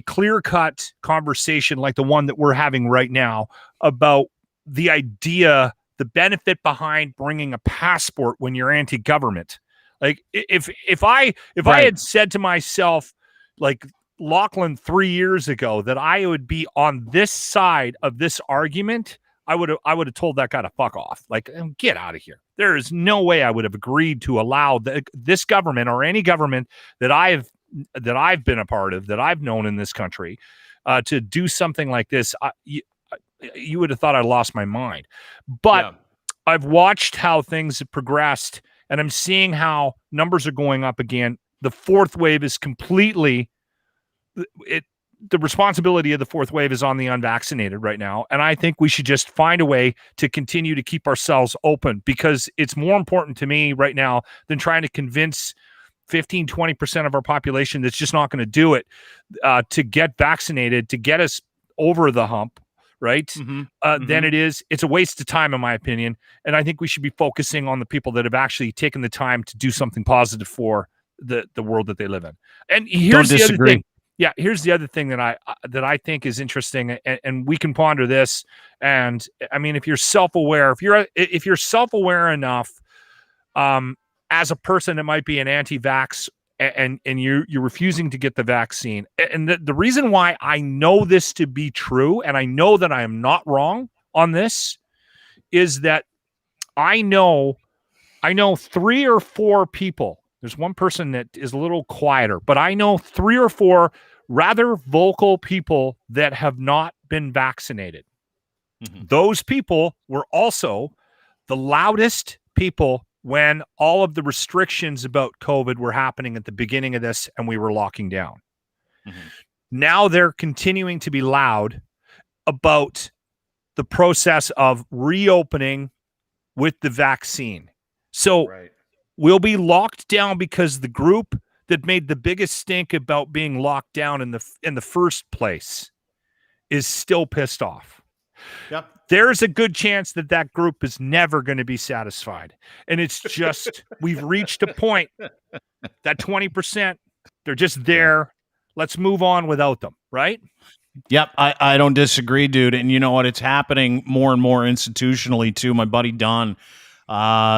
clear-cut conversation like the one that we're having right now about the idea, the benefit behind bringing a passport when you're anti-government. Like, if I had said to myself, like Lachlan 3 years ago, that I would be on this side of this argument, I would have told that guy to fuck off. Like, get out of here. There is no way I would have agreed to allow this government or any government that I've been a part of, that I've known in this country, to do something like this. You would have thought I lost my mind. But I've watched how things have progressed, and I'm seeing how numbers are going up again. The fourth wave is completely the responsibility of the fourth wave is on the unvaccinated right now. And I think we should just find a way to continue to keep ourselves open, because it's more important to me right now than trying to convince 15, 20% of our population that's just not going to do it, to get vaccinated, to get us over the hump. Right. Then it's a waste of time, in my opinion. And I think we should be focusing on the people that have actually taken the time to do something positive for the world that they live in. And here's the other thing. Yeah, here's the other thing that I think is interesting, and we can ponder this. And I mean, if you're self-aware, if you're self-aware enough, as a person that might be an anti-vax, and you're refusing to get the vaccine, and the reason why I know this to be true, and I know that I am not wrong on this, is that I know 3 or 4 people. There's one person that is a little quieter, but I know 3 or 4 rather vocal people that have not been vaccinated. Those people were also the loudest people when all of the restrictions about COVID were happening at the beginning of this and we were locking down. Now they're continuing to be loud about the process of reopening with the vaccine. So we'll be locked down because the group that made the biggest stink about being locked down in the first place is still pissed off. Yep. There's a good chance that group is never going to be satisfied. And it's just, we've reached a point that 20%, they're just there. Let's move on without them, right? Yep, I don't disagree, dude. And you know what? It's happening more and more institutionally, too. My buddy Don,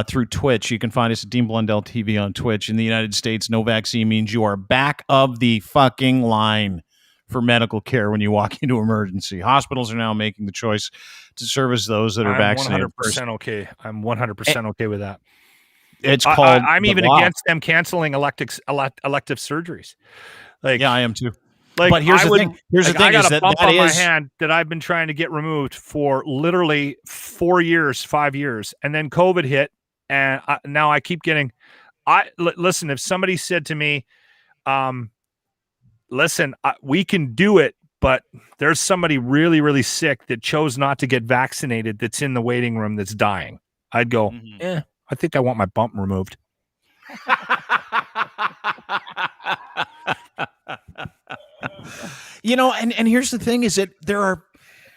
through Twitch. You can find us at Dean Blundell TV on Twitch. In the United States, no vaccine means you are back of the fucking line for medical care when you walk into emergency. Hospitals are now making the choice to service those that are vaccinated. 100% okay. I'm 100% okay with that. It's called. I'm even against them canceling elective surgeries. Like, yeah, I am too. Like, but here's the thing. Here's the thing: I got is a bump on my hand that I've been trying to get removed for literally 5 years, and then COVID hit, and now I keep getting. Listen, if somebody said to me, "Listen, we can do it, but there's somebody really, really sick that chose not to get vaccinated that's in the waiting room that's dying," I'd go, I think I want my bump removed. You know, and here's the thing is that there are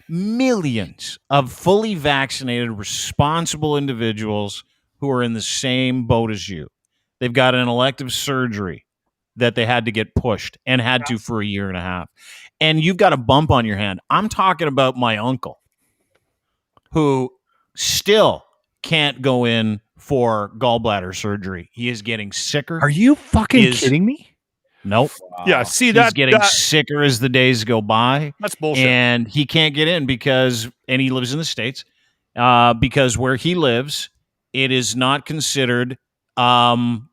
millions of fully vaccinated, responsible individuals who are in the same boat as you. They've got an elective surgery that they had to get pushed and had to for a year and a half. And you've got a bump on your hand. I'm talking about my uncle who still can't go in for gallbladder surgery. He is getting sicker. Are you fucking kidding me? Nope. Yeah, see, he's getting sicker as the days go by. That's bullshit. And he can't get in and he lives in the States, because where he lives, it is not considered an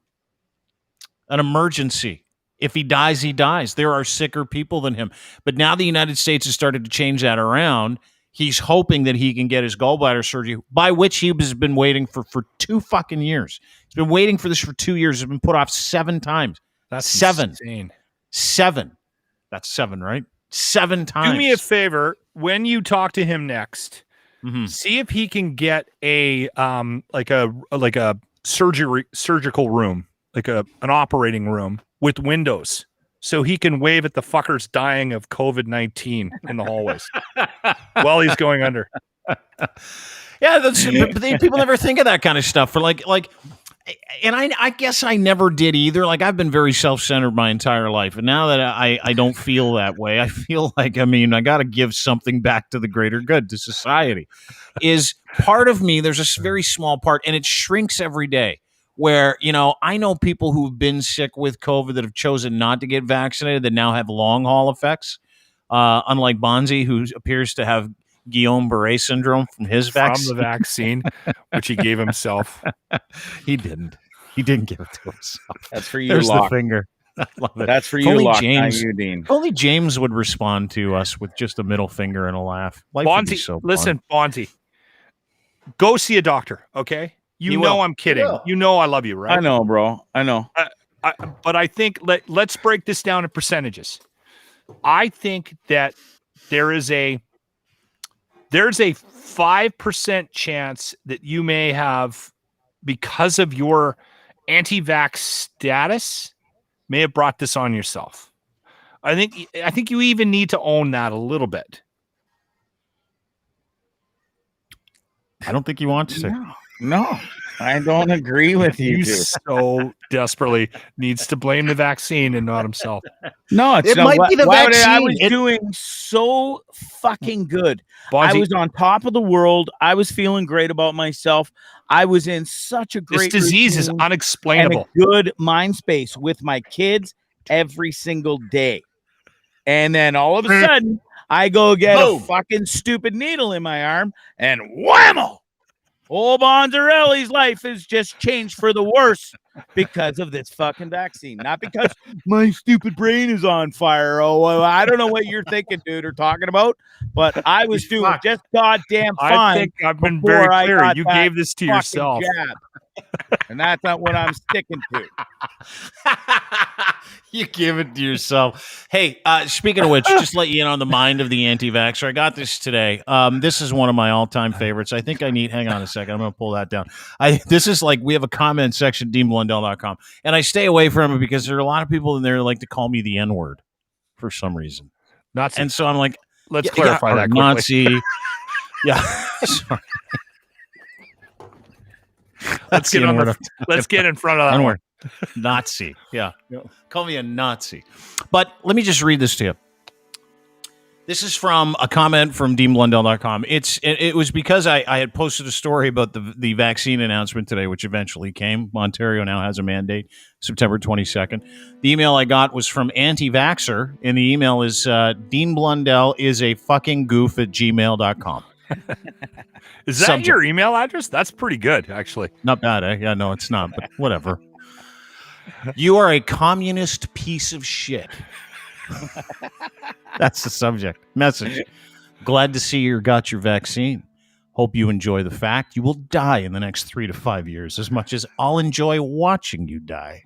emergency. If he dies, he dies. There are sicker people than him. But now the United States has started to change that around. He's hoping that he can get his gallbladder surgery, by which he has been waiting for 2 fucking years. He's been waiting for this for 2 years. It's been put off 7 times. That's 7. Insane. 7. That's 7, right? 7 times. Do me a favor when you talk to him next. See if he can get a like a surgical room an operating room with windows so he can wave at the fuckers dying of COVID-19 in the hallways while he's going under. Yeah, people never think of that kind of stuff. For like, and I guess I never did either. Like, I've been very self-centered my entire life, and now that I don't feel that way, I feel like, I mean, I got to give something back to the greater good, to society. Is part of me, there's a very small part, and it shrinks every day, where, you know, I know people who've been sick with COVID that have chosen not to get vaccinated that now have long haul effects, unlike Bondzee, who appears to have Guillain-Barré syndrome from his vaccine. From the vaccine, which he gave himself. He didn't give it to himself. That's for you, There's Locke. the finger. I love it. That's for you, Locke, James, not you, Dean. If only James would respond to us with just a middle finger and a laugh. Life would be so fun. Listen, Bondzee, go see a doctor, okay? You know I'm kidding. You know I love you, right? I know, bro. I know. But I think let's break this down in percentages. I think that there's a 5% chance that you may have, because of your anti-vax status, may have brought this on yourself. I think you even need to own that a little bit. I don't think he wants to. No, I don't agree with you. He so desperately needs to blame the vaccine and not himself. No, it might be the vaccine. I was doing so fucking good. Bondzee, I was on top of the world. I was feeling great about myself. I was in such a great this disease is routine unexplainable. and a good mind space with my kids every single day. And then all of a sudden, I go get a fucking stupid needle in my arm, and whammo! Old Bondzarelli's life has just changed for the worse because of this fucking vaccine. Not because my stupid brain is on fire. Oh, well, I don't know what you're thinking, dude, or talking about, but I was doing just goddamn fine. I think I've been very clear. You gave this to yourself. And that's not what I'm sticking to. You give it to yourself. Hey, speaking of which, just let you know, the mind of the anti-vaxxer. I got this today. This is one of my all-time favorites. I think I need, hang on a second, I'm going to pull that down. This is like, we have a comment section, deanblundell.com, and I stay away from it because there are a lot of people in there that like to call me the N-word for some reason. Nazi. And so I'm like, let's clarify that quickly. Nazi. Yeah. Sorry. Let's get in front of that one. Nazi. Yeah. Call me a Nazi. But let me just read this to you. This is from a comment from deanblundell.com. It was because I had posted a story about the vaccine announcement today, which eventually came. Ontario now has a mandate, September 22nd. The email I got was from anti-vaxxer, and the email is Dean Blundell is a fucking goof at gmail.com. Is that your email address? That's pretty good, actually. Not bad, eh? Yeah, no, it's not, but whatever. You are a communist piece of shit. That's the subject. Message. Glad to see you got your vaccine. Hope you enjoy the fact you will die in the next 3 to 5 years as much as I'll enjoy watching you die.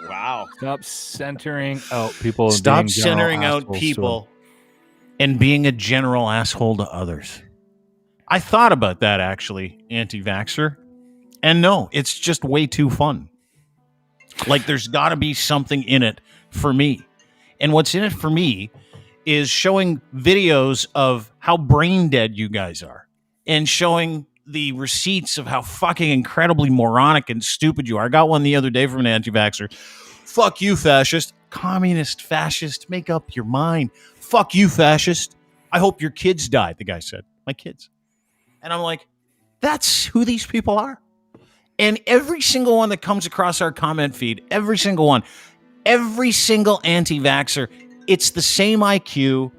Wow. Stop centering out people. Stop centering out people and being a general asshole to others. I thought about that, actually, anti-vaxxer. And no, it's just way too fun. Like, there's got to be something in it for me. And what's in it for me is showing videos of how brain dead you guys are and showing the receipts of how fucking incredibly moronic and stupid you are. I got one the other day from an anti-vaxxer. Fuck you, fascist. Communist, fascist. Make up your mind. Fuck you, fascist. I hope your kids die, the guy said. My kids. And I'm like, that's who these people are. And every single one that comes across our comment feed, every single one, every single anti-vaxxer, it's the same IQ,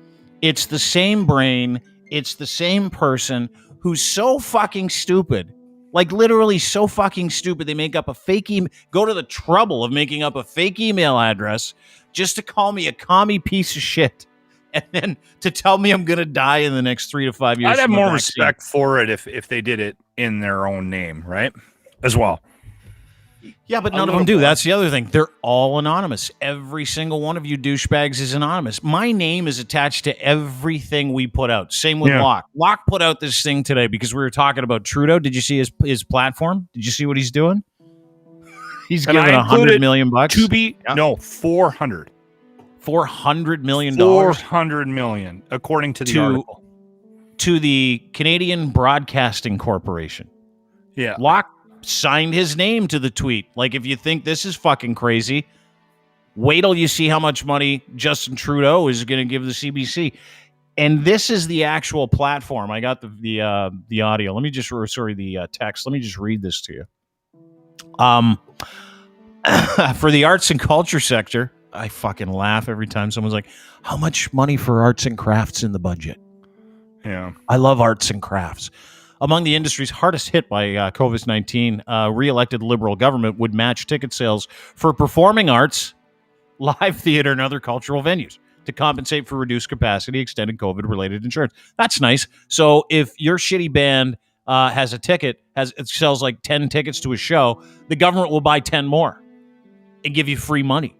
it's the same brain, it's the same person who's so fucking stupid, like literally so fucking stupid, they make up a fake go to the trouble of making up a fake email address just to call me a commie piece of shit. And then to tell me I'm going to die in the next 3 to 5 years. I'd have more respect for it if they did it in their own name, right? As well. Yeah, but none of them do. That's the other thing. They're all anonymous. Every single one of you douchebags is anonymous. My name is attached to everything we put out. Same with Locke. Locke put out this thing today because we were talking about Trudeau. Did you see his platform? Did you see what he's doing? He's given $100 million to be no 400. $400 million. $400 million, according to the article. To the Canadian Broadcasting Corporation. Yeah. Locke signed his name to the tweet. Like, if you think this is fucking crazy, wait till you see how much money Justin Trudeau is going to give the CBC. And this is the actual platform. I got the audio. Let me just the text. Let me just read this to you. For the arts and culture sector, I fucking laugh every time someone's like, "How much money for arts and crafts in the budget?" Yeah, I love arts and crafts. Among the industries hardest hit by COVID-19, re-elected Liberal government would match ticket sales for performing arts, live theater, and other cultural venues to compensate for reduced capacity, extended COVID-related insurance. That's nice. So if your shitty band has a ticket, it sells like 10 tickets to a show, the government will buy 10 more and give you free money.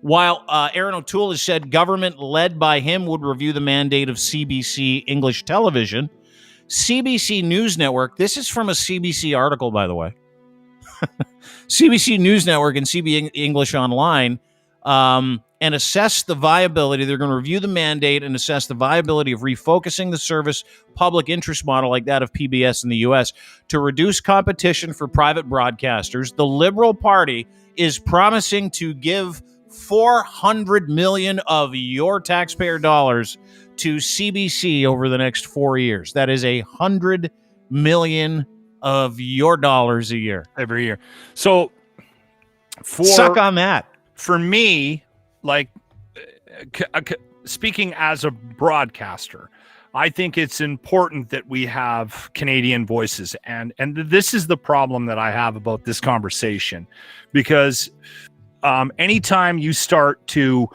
While Aaron O'Toole has said government led by him would review the mandate of CBC English television, CBC News Network, this is from a CBC article, by the way, CBC News Network and CBC English Online, and assess the viability. They're going to review the mandate and assess the viability of refocusing the service public interest model like that of PBS in the U.S. to reduce competition for private broadcasters. The Liberal Party is promising to give $400 million of your taxpayer dollars to CBC over the next 4 years. That is $100 million of your dollars a year. Every year. So suck on that. For me, like speaking as a broadcaster, I think it's important that we have Canadian voices. And this is the problem that I have about this conversation, because anytime you start to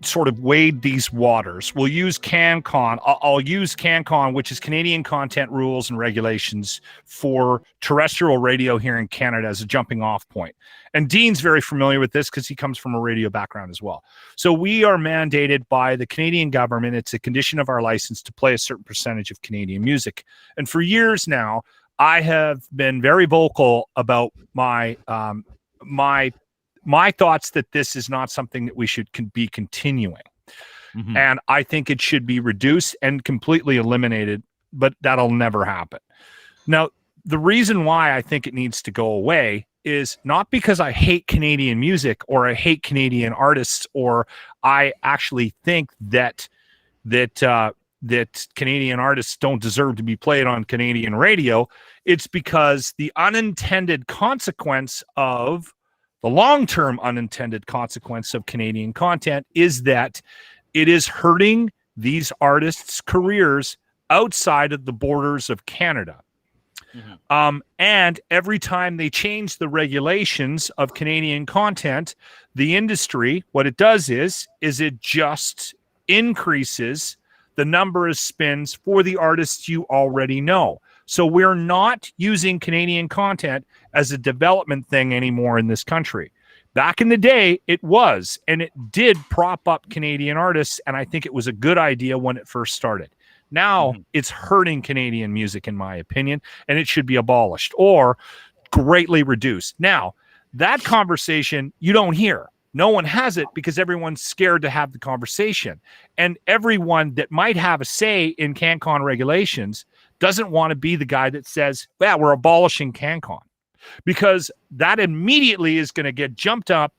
sort of wade these waters, we'll use CanCon. I'll use CanCon, which is Canadian Content Rules and Regulations for terrestrial radio here in Canada, as a jumping off point. And Dean's very familiar with this because he comes from a radio background as well. So we are mandated by the Canadian government. It's a condition of our license to play a certain percentage of Canadian music. And for years now, I have been very vocal about my thoughts that this is not something that we should be continuing. Mm-hmm. And I think it should be reduced and completely eliminated, but that'll never happen. Now, the reason why I think it needs to go away is not because I hate Canadian music or I hate Canadian artists, or I actually think that Canadian artists don't deserve to be played on Canadian radio. It's because the long-term unintended consequence of Canadian content is that it is hurting these artists' careers outside of the borders of Canada. Mm-hmm. And every time they change the regulations of Canadian content, the industry, what it does is it just increases the number of spins for the artists you already know. So we're not using Canadian content as a development thing anymore in this country. Back in the day, it was, and it did prop up Canadian artists, and I think it was a good idea when it first started. Now, It's hurting Canadian music, in my opinion, and it should be abolished or greatly reduced. Now, that conversation you don't hear. No one has it because everyone's scared to have the conversation. And everyone that might have a say in CanCon regulations doesn't want to be the guy that says, well, we're abolishing CanCon, because that immediately is going to get jumped on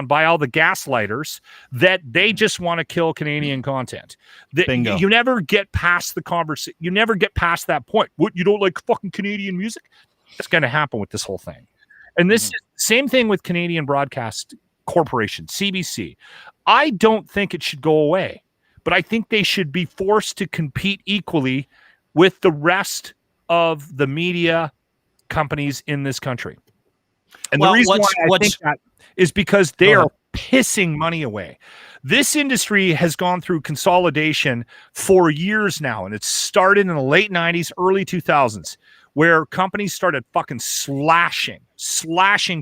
by all the gaslighters that they just want to kill Canadian content. Bingo. You never get past the conversation. You never get past that point. What, you don't like fucking Canadian music? That's going to happen with this whole thing. And this is the same thing with Canadian Broadcast Corporation, CBC. I don't think it should go away, but I think they should be forced to compete equally with the rest of the media companies in this country. And the reason why I think that is because they are pissing money away. This industry has gone through consolidation for years now, and it started in the late 90s, early 2000s, where companies started fucking slashing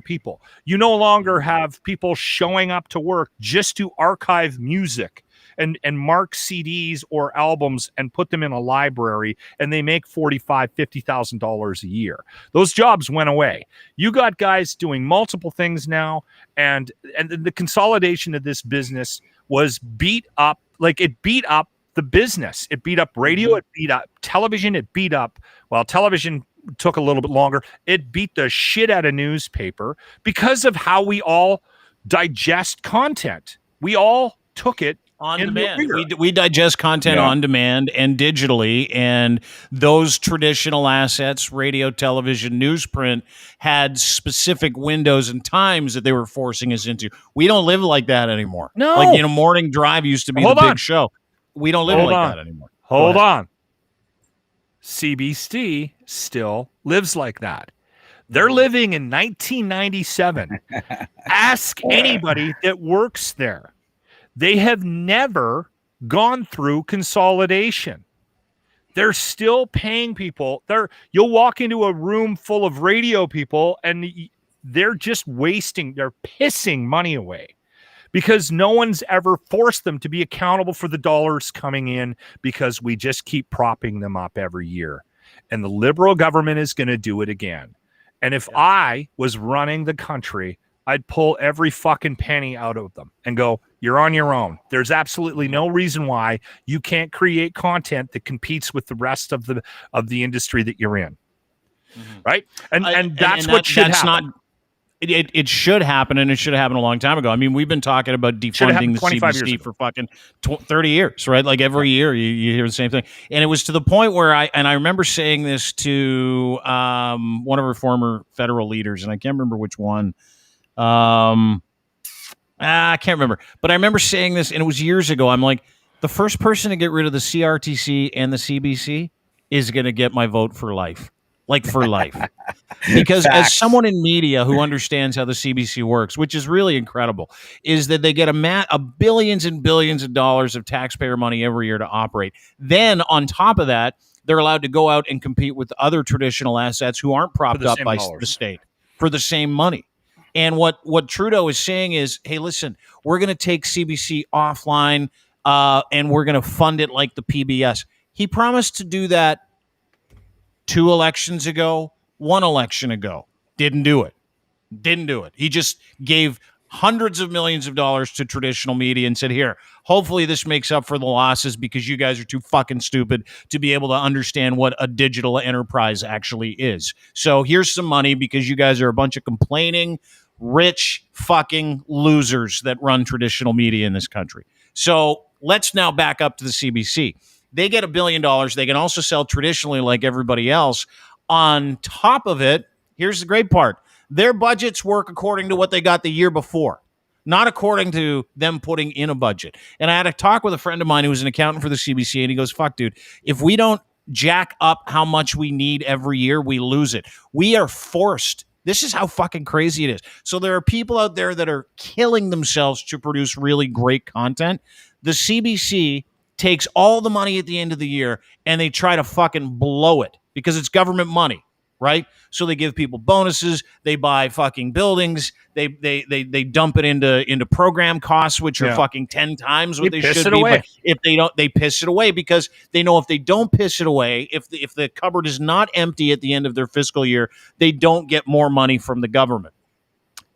people. You no longer have people showing up to work just to archive music and mark CDs or albums and put them in a library, and they make $45,000-$50,000 a year. Those jobs went away. You got guys doing multiple things now, and the consolidation of this business was beat up. Like, it beat up the business. It beat up radio. It beat up television. It beat up, well, television took a little bit longer. It beat the shit out of newspaper because of how we all digest content. We all took it on demand. We digest content on demand and digitally, and those traditional assets, radio, television, newsprint, had specific windows and times that they were forcing us into. We don't live like that anymore. No. Like, you know, morning drive used to be the big show. We don't live like that anymore. Hold on. CBC still lives like that. They're living in 1997. Ask anybody that works there. They have never gone through consolidation. They're still paying people. You'll walk into a room full of radio people and they're just wasting, they're pissing money away because no one's ever forced them to be accountable for the dollars coming in, because we just keep propping them up every year. And the Liberal government is going to do it again. And if I was running the country, I'd pull every fucking penny out of them and go, you're on your own. There's absolutely no reason why you can't create content that competes with the rest of the industry that you're in. Right? And that's what should happen. It should happen, and it should have happened a long time ago. I mean, we've been talking about defunding the CBC for fucking 30 years, right? Like, every year you hear the same thing. And it was to the point where I remember saying this to one of our former federal leaders, and I can't remember which one. I can't remember. But I remember saying this, and it was years ago. I'm like, the first person to get rid of the CRTC and the CBC is going to get my vote for life. Like, for life. Because as someone in media who understands how the CBC works, which is really incredible, is that they get a billions and billions of dollars of taxpayer money every year to operate. Then on top of that, they're allowed to go out and compete with other traditional assets who aren't propped up by the state for the same money. And what Trudeau is saying is, hey, listen, we're going to take CBC offline and we're going to fund it like the PBS. He promised to do that 2 elections ago, 1 election ago. Didn't do it. He just gave hundreds of millions of dollars to traditional media and said, here, hopefully this makes up for the losses because you guys are too fucking stupid to be able to understand what a digital enterprise actually is. So here's some money because you guys are a bunch of complaining, rich fucking losers that run traditional media in this country. So let's now back up to the CBC. They get $1 billion. They can also sell traditionally like everybody else. On top of it, here's the great part. Their budgets work according to what they got the year before, not according to them putting in a budget. And I had a talk with a friend of mine who was an accountant for the CBC, and he goes, fuck, dude, if we don't jack up how much we need every year, we lose it. We are forced. This is how fucking crazy it is. So there are people out there that are killing themselves to produce really great content. The CBC takes all the money at the end of the year and they try to fucking blow it because it's government money, right? So they give people bonuses, they buy fucking buildings, they dump it into program costs, which are fucking 10 times what they should be. But if they don't, they piss it away because they know if they don't piss it away, if the cupboard is not empty at the end of their fiscal year, they don't get more money from the government.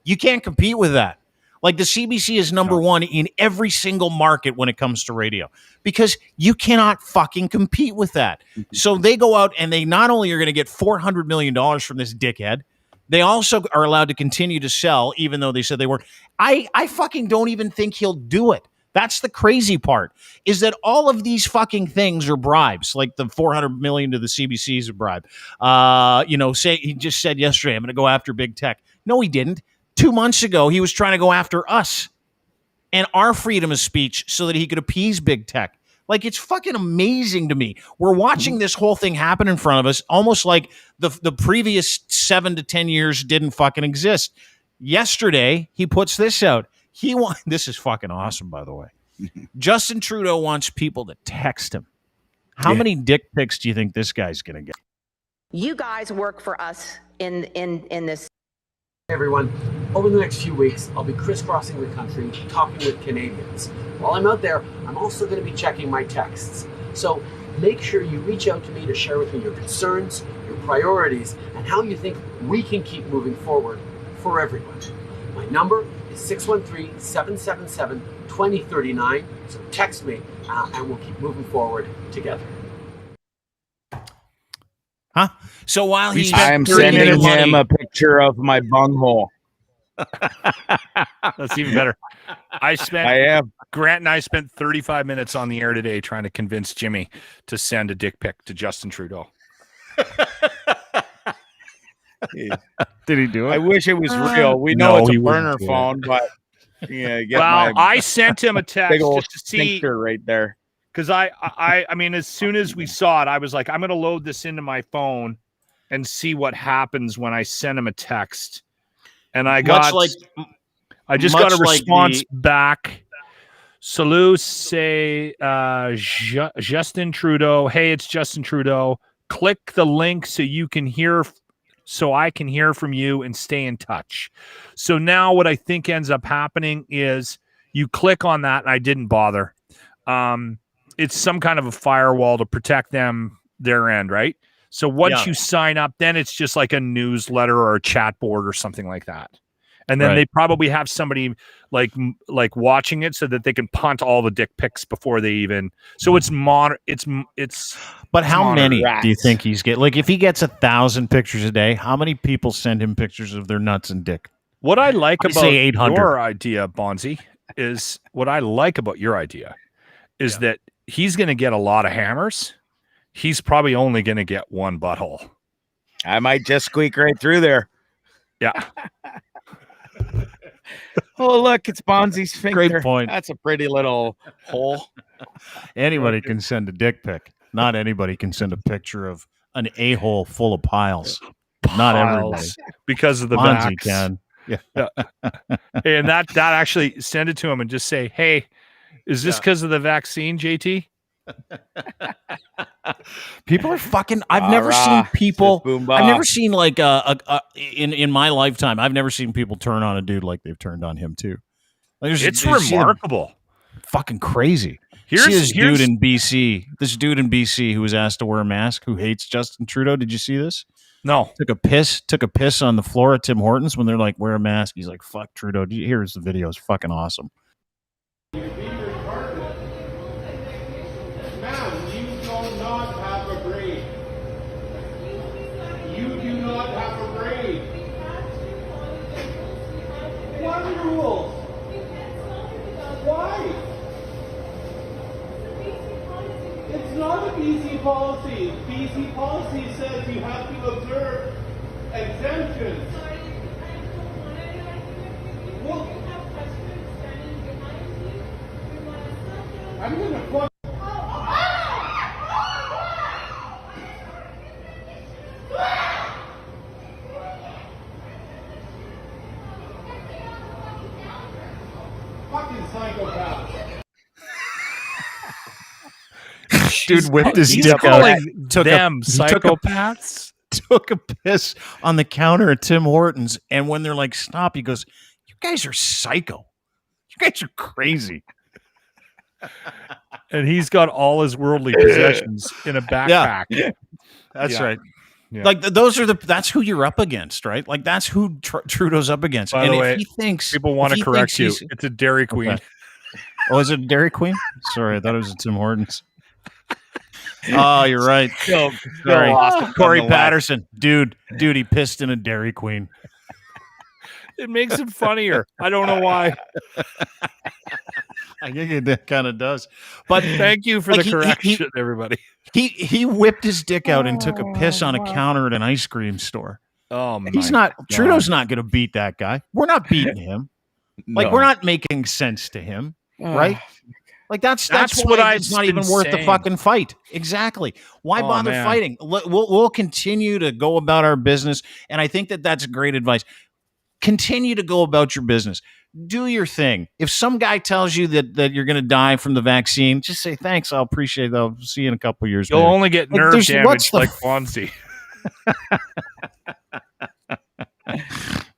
You can't compete with that. Like, the CBC is number one in every single market when it comes to radio because you cannot fucking compete with that. So they go out and they not only are going to get $400 million from this dickhead, they also are allowed to continue to sell, even though they said they weren't. I fucking don't even think he'll do it. That's the crazy part, is that all of these fucking things are bribes. Like the $400 million to the CBC is a bribe. Say he just said yesterday, I'm going to go after big tech. No, he didn't. 2 months ago, he was trying to go after us and our freedom of speech so that he could appease big tech. Like, it's fucking amazing to me. We're watching this whole thing happen in front of us, almost like the previous 7 to 10 years didn't fucking exist. Yesterday, he puts this out. This is fucking awesome, by the way. Justin Trudeau wants people to text him. How many dick pics do you think this guy's going to get? You guys work for us in this. Everyone, Over the next few weeks, I'll be crisscrossing the country talking with Canadians. While I'm out there, I'm also going to be checking my texts. So make sure you reach out to me to share with me your concerns, your priorities, and how you think we can keep moving forward for everyone. My number is 613-777-2039. So text me and we'll keep moving forward together. Huh? So while he's I'm sending him a picture of my bunghole. That's even better. Grant and I spent 35 minutes on the air today trying to convince Jimmy to send a dick pic to Justin Trudeau. Did he do it? I wish it was real. We know it's a burner phone, but I sent him a text just to see right there. Because I mean, as soon as we saw it, I was like, I'm going to load this into my phone and see what happens when I send him a text. And I got, I just got a response back. Salut, say Justin Trudeau. Hey, it's Justin Trudeau. Click the link so I can hear from you and stay in touch. So now what I think ends up happening is you click on that, and I didn't bother. It's some kind of a firewall to protect their end, right? So once you sign up, then it's just like a newsletter or a chat board or something like that. And then they probably have somebody like watching it so that they can punt all the dick pics before they even. So it's But how many do you think he's getting? Like, if he gets 1,000 pictures a day, how many people send him pictures of their nuts and dick? What I like about your idea, Bondzee, is that he's going to get a lot of hammers. He's probably only going to get one butthole. I might just squeak right through there. Yeah. Oh, look, it's Bondzee's finger. Great point. That's a pretty little hole. Anybody can send a dick pic. Not anybody can send a picture of an a-hole full of piles. Not everybody. Because of the Bondzee can. Yeah. And that actually send it to him and just say, hey, is this because of the vaccine, JT? People are fucking. I've never seen people. I've never seen like in my lifetime. I've never seen people turn on a dude like they've turned on him too. Like, it's remarkable. Fucking crazy. Here's this dude in BC. This dude in BC who was asked to wear a mask, who hates Justin Trudeau. Did you see this? No. Took a piss on the floor at Tim Hortons when they're like, wear a mask. He's like, fuck Trudeau. Here's the video. It's fucking awesome. It's not a BC policy. BC policy says you have to observe exemptions. Well, I'm gonna fuck. Fucking psychopath. Dude whipped his dick out. Took a piss on the counter at Tim Hortons, and when they're like, "Stop," he goes, "You guys are psycho. You guys are crazy." And he's got all his worldly possessions in a backpack. Yeah. That's right. Yeah. Like that's who you're up against, right? Like that's who Trudeau's up against. By the way, if he thinks people want to correct you, it's a Dairy Queen. Okay. Oh, is it a Dairy Queen? Sorry, I thought it was a Tim Hortons. Oh, you're right. Sorry. Corey Patterson. Dude, he pissed in a Dairy Queen. It makes it funnier. I don't know why. I think it kind of does. But thank you for the correction, everybody. He whipped his dick out and took a piss on a counter at an ice cream store. Oh man. Trudeau's not going to beat that guy. We're not beating him. Like we're not making sense to him, right? Like that's what it's not even worth the fucking fight. Exactly. Why bother fighting? We'll continue to go about our business, and I think that's great advice. Continue to go about your business. Do your thing. If some guy tells you that you're going to die from the vaccine, just say thanks. I'll appreciate it. I'll see you in a couple of years. You'll only get nerve damage like Bondzee.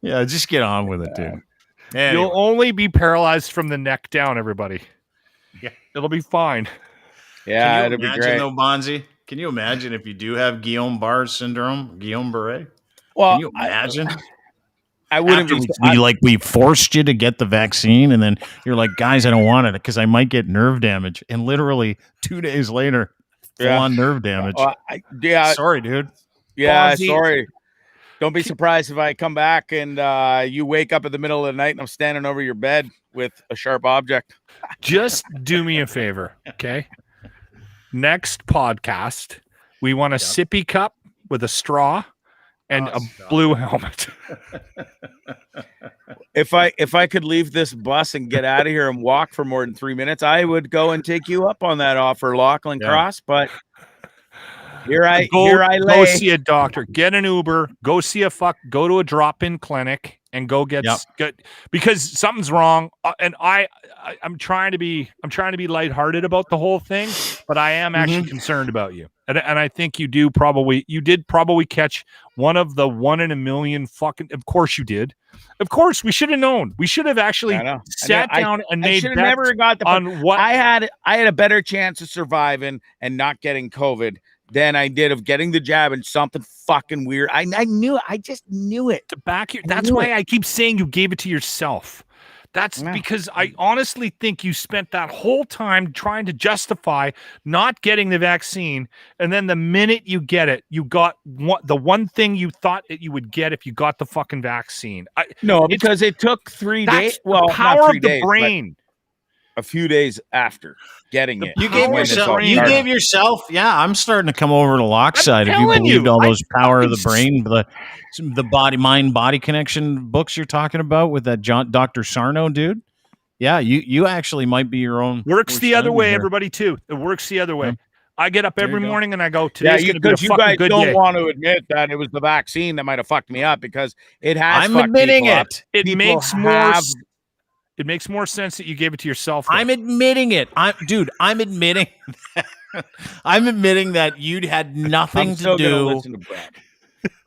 Yeah, just get on with it, dude. Anyway. You'll only be paralyzed from the neck down, everybody. Yeah. It'll be fine. Yeah, it'll be great. Though, Bondzee, can you imagine if you do have Guillain-Barré syndrome, Guillain-Barré? Well, can you imagine? I wouldn't be. We forced you to get the vaccine, and then you're like, guys, I don't want it because I might get nerve damage. And literally 2 days later, full on nerve damage. Sorry, dude. Yeah, Bondzee. Sorry. Don't be surprised if I come back and you wake up in the middle of the night and I'm standing over your bed with a sharp object. Just do me a favor, okay? Next podcast, we want a sippy cup with a straw and a blue helmet. If I could leave this bus and get out of here and walk for more than 3 minutes, I would go and take you up on that offer, Lachlan Cross. But here I lay. Go see a doctor. Get an Uber. Go see go to a drop-in clinic and go get because something's wrong. And I'm trying to be lighthearted about the whole thing, but I am actually concerned about you. And I think you did probably catch one of the 1 in a million fucking. Of course you did. Of course we should have known. We should have actually sat down and made. I should have never got on what I had. I had a better chance of surviving and not getting COVID than I did of getting the jab and something fucking weird. I knew. I just knew it. That's why I keep saying you gave it to yourself. That's because I honestly think you spent that whole time trying to justify not getting the vaccine. And then the minute you get it, you got the one thing you thought that you would get if you got the fucking vaccine. Because it took 3 days. Well, power not 3 of the days, brain. A few days after getting it. You gave yourself. Yeah, I'm starting to come over to Lockside. If you believed all those power of the brain, the body, mind, body connection books you're talking about with that Dr. Sarno dude. Yeah, you actually might be your own. Works the other way, everybody, too. It works the other way. I get up every morning and I go, today's going to be a fucking good day. You guys don't want to admit that it was the vaccine that might have fucked me up because it has. I'm admitting it. It makes more sense that you gave it to yourself. Though. I'm admitting it. I'm admitting I'm admitting that you had nothing to do.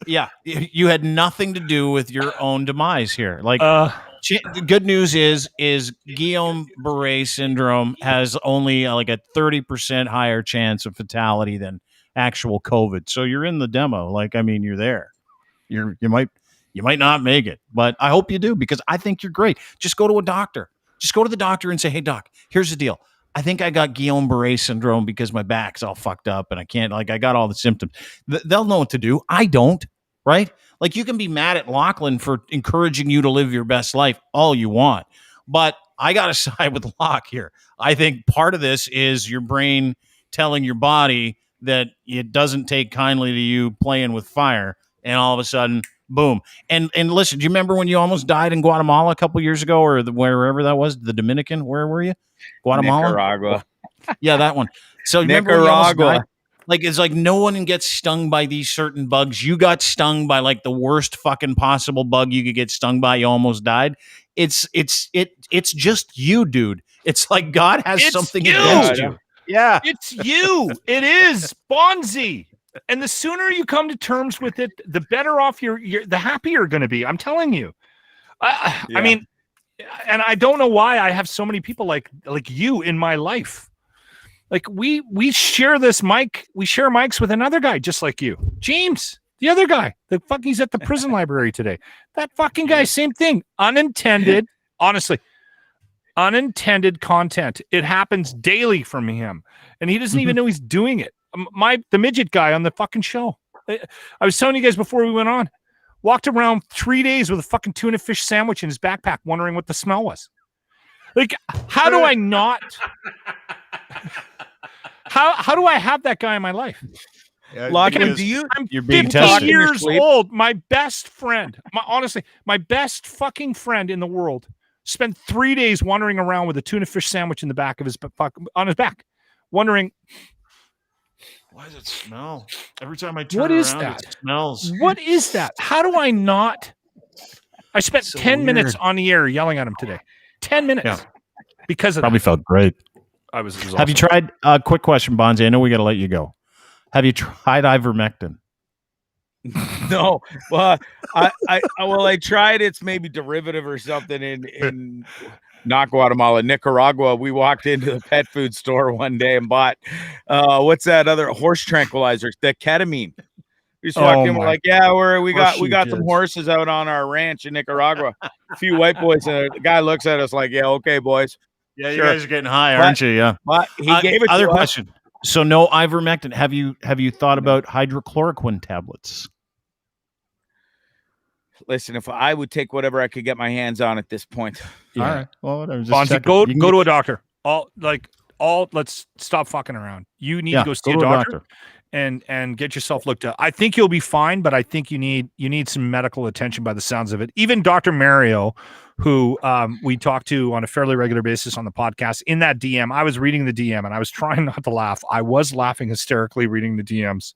Yeah, you had nothing to do with your own demise here. Like, the good news is Guillain-Barré syndrome has only like a 30% higher chance of fatality than actual COVID. So you're in the demo. Like, I mean, you're there. You might not make it, but I hope you do because I think you're great. Just go to a doctor. Just go to the doctor and say, hey, doc, here's the deal. I think I got Guillain-Barré syndrome because my back's all fucked up and I can't, I got all the symptoms. They'll know what to do. I don't, right? Like, you can be mad at Lachlan for encouraging you to live your best life all you want, but I got to side with Locke here. I think part of this is your brain telling your body that it doesn't take kindly to you playing with fire, and all of a sudden, boom. And listen, do you remember when you almost died in Guatemala a couple years ago, or wherever that was, the Dominican? Where were you? Guatemala? Nicaragua. Yeah, that one. So Nicaragua. Like, it's like no one gets stung by these certain bugs. You got stung by like the worst fucking possible bug you could get stung by. You almost died. It's just you, dude. It's like God has something against you. Yeah. It's you. It is Bondzee. And the sooner you come to terms with it, the better off the happier you're going to be. I'm telling you. I mean, and I don't know why I have so many people like you in my life. Like we share this mic. We share mics with another guy just like you, James, the other guy. He's at the prison library today. That fucking guy, same thing. Unintended, honestly, unintended content. It happens daily from him, and he doesn't even know he's doing it. The midget guy on the fucking show. I was telling you guys before we went on. Walked around 3 days with a fucking tuna fish sandwich in his backpack, wondering what the smell was. Like, how do I not? How do I have that guy in my life? Lachlan, you're being 50 tested. years old. My best friend, my best fucking friend in the world, spent 3 days wandering around with a tuna fish sandwich in the back of on his back, wondering. Why does it smell? Every time I turn around, it smells. What is that? How do I not? I spent 10 minutes on the air yelling at him today. 10 minutes because of probably that. felt great. It was Have you tried? Quick question, Bondzee. I know we got to let you go. Have you tried ivermectin? No, well, I tried. It's maybe derivative or something in not Guatemala, Nicaragua. We walked into the pet food store one day and bought what's that other horse tranquilizer? The ketamine. We just walked in. We're like, yeah, we got some horses out on our ranch in Nicaragua. A few white boys, and the guy looks at us like, yeah, okay, boys. Yeah, you guys are getting high, aren't you? Yeah. But he gave it. Other question. So no ivermectin. Have you thought about hydrochloroquine tablets? Listen, if I would take whatever I could get my hands on at this point. Yeah. All right. Well, Bondzee, go to a doctor. Let's stop fucking around. You need to go see a doctor. And get yourself looked at. I think you'll be fine, but I think you need some medical attention by the sounds of it. Even Dr. Mario, who we talk to on a fairly regular basis on the podcast, in that DM, I was reading the DM and I was trying not to laugh. I was laughing hysterically reading the DMs.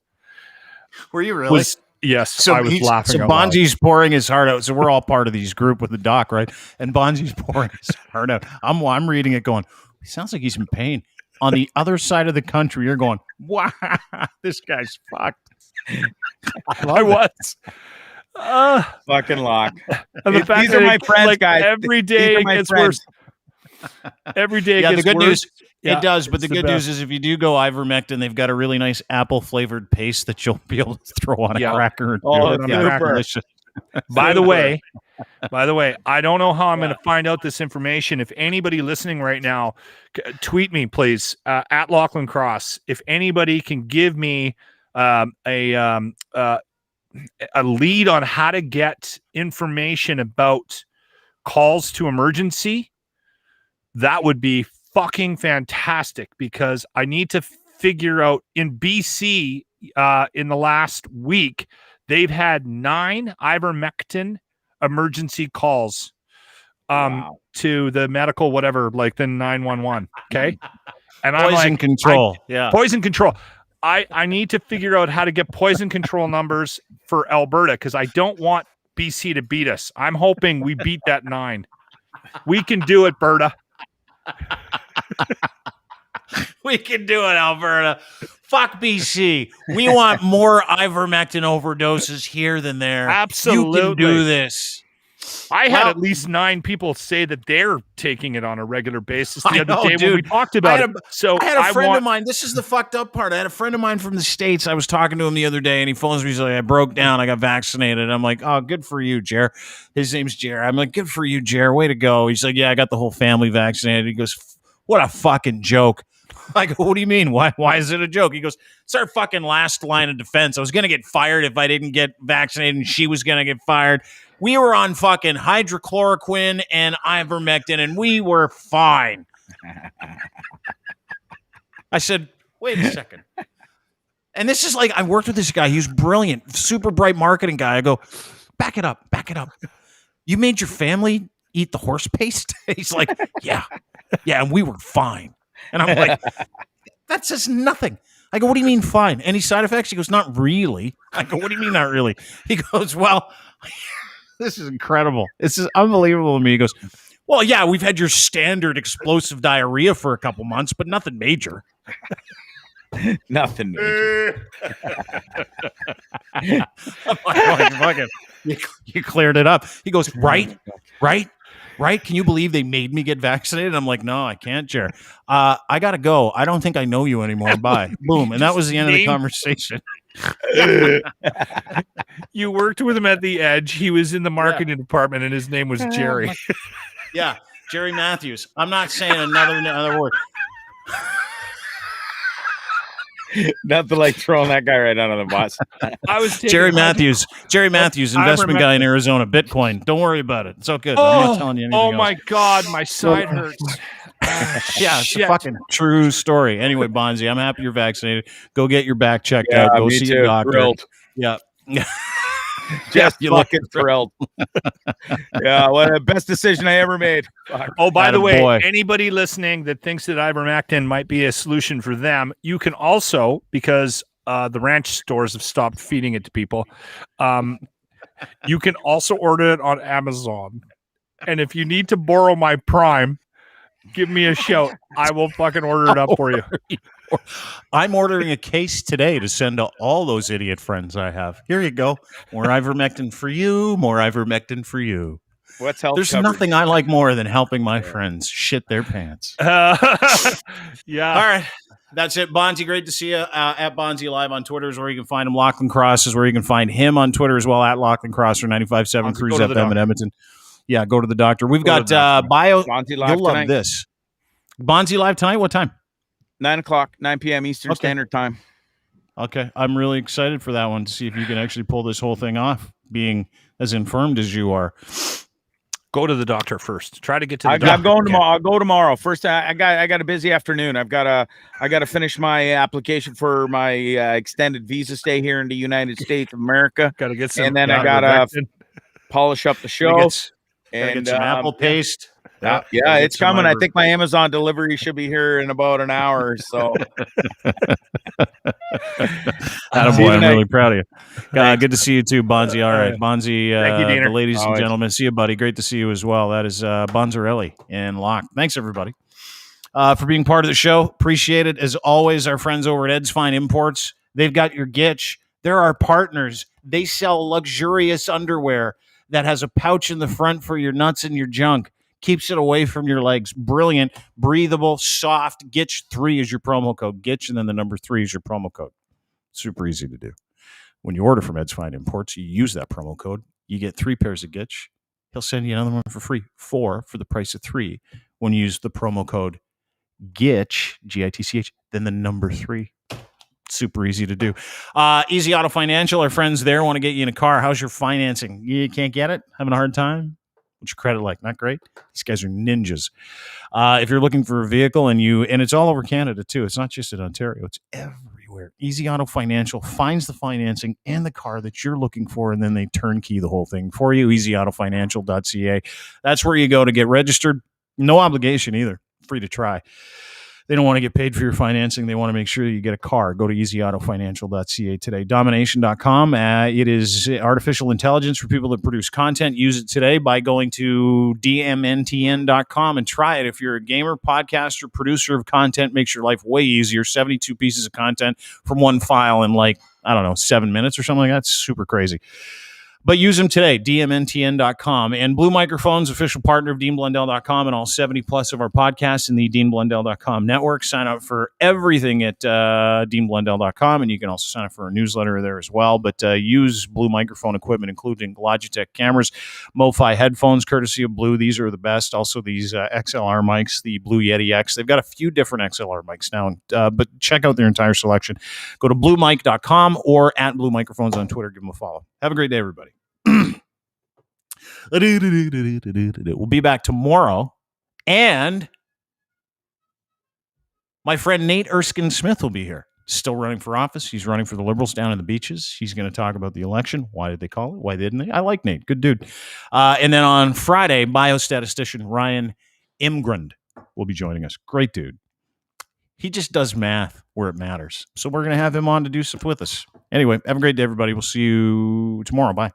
Were you really? Yes, so I was laughing. So Bondzee's pouring his heart out. So we're all part of these group with the doc, right? And Bondze's pouring his heart out. I'm reading it going, he sounds like he's in pain. On the other side of the country, you're going, wow, this guy's fucked. I was. Fucking lock. These are my friends, guys. Every day it gets worse. Every day it gets worse. The good news, it does. But the good news is if you do go ivermectin, they've got a really nice apple-flavored paste that you'll be able to throw on a cracker. By the way, I don't know how I'm going to find out this information. If anybody listening right now, tweet me, please, at Lachlan Cross. If anybody can give me a lead on how to get information about calls to emergency, that would be fucking fantastic, because I need to figure out in BC in the last week, they've had 9 ivermectin emergency calls to the medical whatever, like the 911. Okay. And I'm poison control. Poison control. I need to figure out how to get poison control numbers for Alberta, because I don't want BC to beat us. I'm hoping we beat that 9. We can do it, Berta. We can do it, Alberta. Fuck BC. We want more ivermectin overdoses here than there. Absolutely. You can do this. I had at least 9 people say that they're taking it on a regular basis the other day when we talked about it. So I had a friend of mine. This is the fucked up part. I had a friend of mine from the States. I was talking to him the other day, and he phones me. He's like, I broke down. I got vaccinated. I'm like, oh, good for you, Jer. His name's Jer. I'm like, good for you, Jer. Way to go. He's like, yeah, I got the whole family vaccinated. He goes, what a fucking joke. I go, what do you mean? Why is it a joke? He goes, it's our fucking last line of defense. I was going to get fired if I didn't get vaccinated, and she was going to get fired. We were on fucking hydrochloroquine and ivermectin, and we were fine. I said, wait a second. And this is like, I worked with this guy. He was brilliant, super bright marketing guy. I go, back it up. You made your family eat the horse paste? He's like, yeah, and we were fine. And I'm like, that says nothing. I go, what do you mean fine? Any side effects? He goes, not really. I go, what do you mean not really? He goes, well, this is incredible. This is unbelievable to me. He goes, well, yeah, we've had your standard explosive diarrhea for a couple months, but nothing major. Nothing major. I'm like, you cleared it up. He goes, right? Can you believe they made me get vaccinated? I'm like, no, I can't, Jer. I got to go. I don't think I know you anymore. Bye. Boom. And that was the end of the conversation. You worked with him at the Edge. He was in the marketing department, and his name was Jerry. Yeah, Jerry Matthews. I'm not saying another word. Nothing like throwing that guy right under the bus. I was Jerry Matthews, investment guy in Arizona, Bitcoin. Don't worry about it. It's all good. I'm not telling you anything else. My God, my side hurts. Yeah, it's a fucking true story. Anyway, Bondzee, I'm happy you're vaccinated. Go get your back checked out. Go see a doctor. Thrilled. Yeah. Just fucking thrilled. Yeah, well, the best decision I ever made. Oh, by the way, anybody listening that thinks that ivermectin might be a solution for them, you can also, because the ranch stores have stopped feeding it to people, you can also order it on Amazon. And if you need to borrow my Prime, give me a shout. I will fucking order it up for you. I'm ordering a case today to send to all those idiot friends I have. Here you go. More ivermectin for you. More ivermectin for you. What's health There's coverage? nothing I like more than helping my friends shit their pants. Yeah. All right. That's it. Bondzee, great to see you. At Bondzee Live on Twitter is where you can find him. Lachlan Cross is where you can find him on Twitter as well, at Lachlan Crosser, 95.7 Cruise FM in Edmonton. Yeah, go to the doctor. We've got bio. Bondzee Live You'll love tonight. this. Bondzee Live tonight? What time? 9 o'clock, 9 p.m. Eastern Standard Time. Okay. I'm really excited for that one to see if you can actually pull this whole thing off, being as infirmed as you are. Go to the doctor first. Try to get to the doctor. I'm going tomorrow. I'll go tomorrow. First, I got a busy afternoon. I got to finish my application for my extended visa stay here in the United States of America. Got to get some, and then I got to polish up the show. Get some apple paste. Yeah, it's coming. I think my Amazon delivery should be here in about an hour or so. Attaboy, I'm really proud of you. Good to see you too, Bondzee. All right, Bondzee, the ladies and gentlemen. See you, buddy. Great to see you as well. That is Bonzarelli and Locke. Thanks, everybody, for being part of the show. Appreciate it. As always, our friends over at Ed's Fine Imports, they've got your gitch. They're our partners. They sell luxurious underwear that has a pouch in the front for your nuts and your junk. Keeps it away from your legs. Brilliant, breathable, soft. Gitch3 is your promo code. Gitch, and then the number 3 is your promo code. Super easy to do. When you order from Ed's Fine Imports, you use that promo code. You get 3 pairs of Gitch. He'll send you another one for free. 4 for the price of 3 when you use the promo code Gitch, Gitch, then the number 3. Super easy to do. Easy Auto Financial, our friends there want to get you in a car. How's your financing? You can't get it? Having a hard time? What's your credit like? Not great. These guys are ninjas. If you're looking for a vehicle and it's all over Canada too. It's not just in Ontario. It's everywhere. Easy Auto Financial finds the financing and the car that you're looking for, and then they turnkey the whole thing for you. EasyAutoFinancial.ca. That's where you go to get registered. No obligation either. Free to try. They don't want to get paid for your financing. They want to make sure you get a car. Go to EasyAutoFinancial.ca today. Domination.com. It is artificial intelligence for people that produce content. Use it today by going to DMNTN.com and try it. If you're a gamer, podcaster, producer of content, makes your life way easier. 72 pieces of content from one file in 7 minutes or something like that. It's super crazy. But use them today, DMNTN.com. And Blue Microphones, official partner of DeanBlundell.com and all 70 plus of our podcasts in the DeanBlundell.com network. Sign up for everything at DeanBlundell.com, and you can also sign up for a newsletter there as well. But use Blue microphone equipment, including Logitech cameras, MoFi headphones, courtesy of Blue. These are the best. Also, these XLR mics, the Blue Yeti X. They've got a few different XLR mics now, but check out their entire selection. Go to BlueMic.com or at Blue Microphones on Twitter. Give them a follow. Have a great day, everybody. We'll be back tomorrow, and my friend Nate Erskine Smith will be here. Still running for office. He's running for the Liberals down in the beaches. He's going to talk about the election. Why did they call it? Why didn't they? I like Nate. Good dude. And then on Friday, biostatistician Ryan Imgrund will be joining us. Great dude. He just does math where it matters. So we're going to have him on to do stuff with us. Anyway, have a great day, everybody. We'll see you tomorrow. Bye.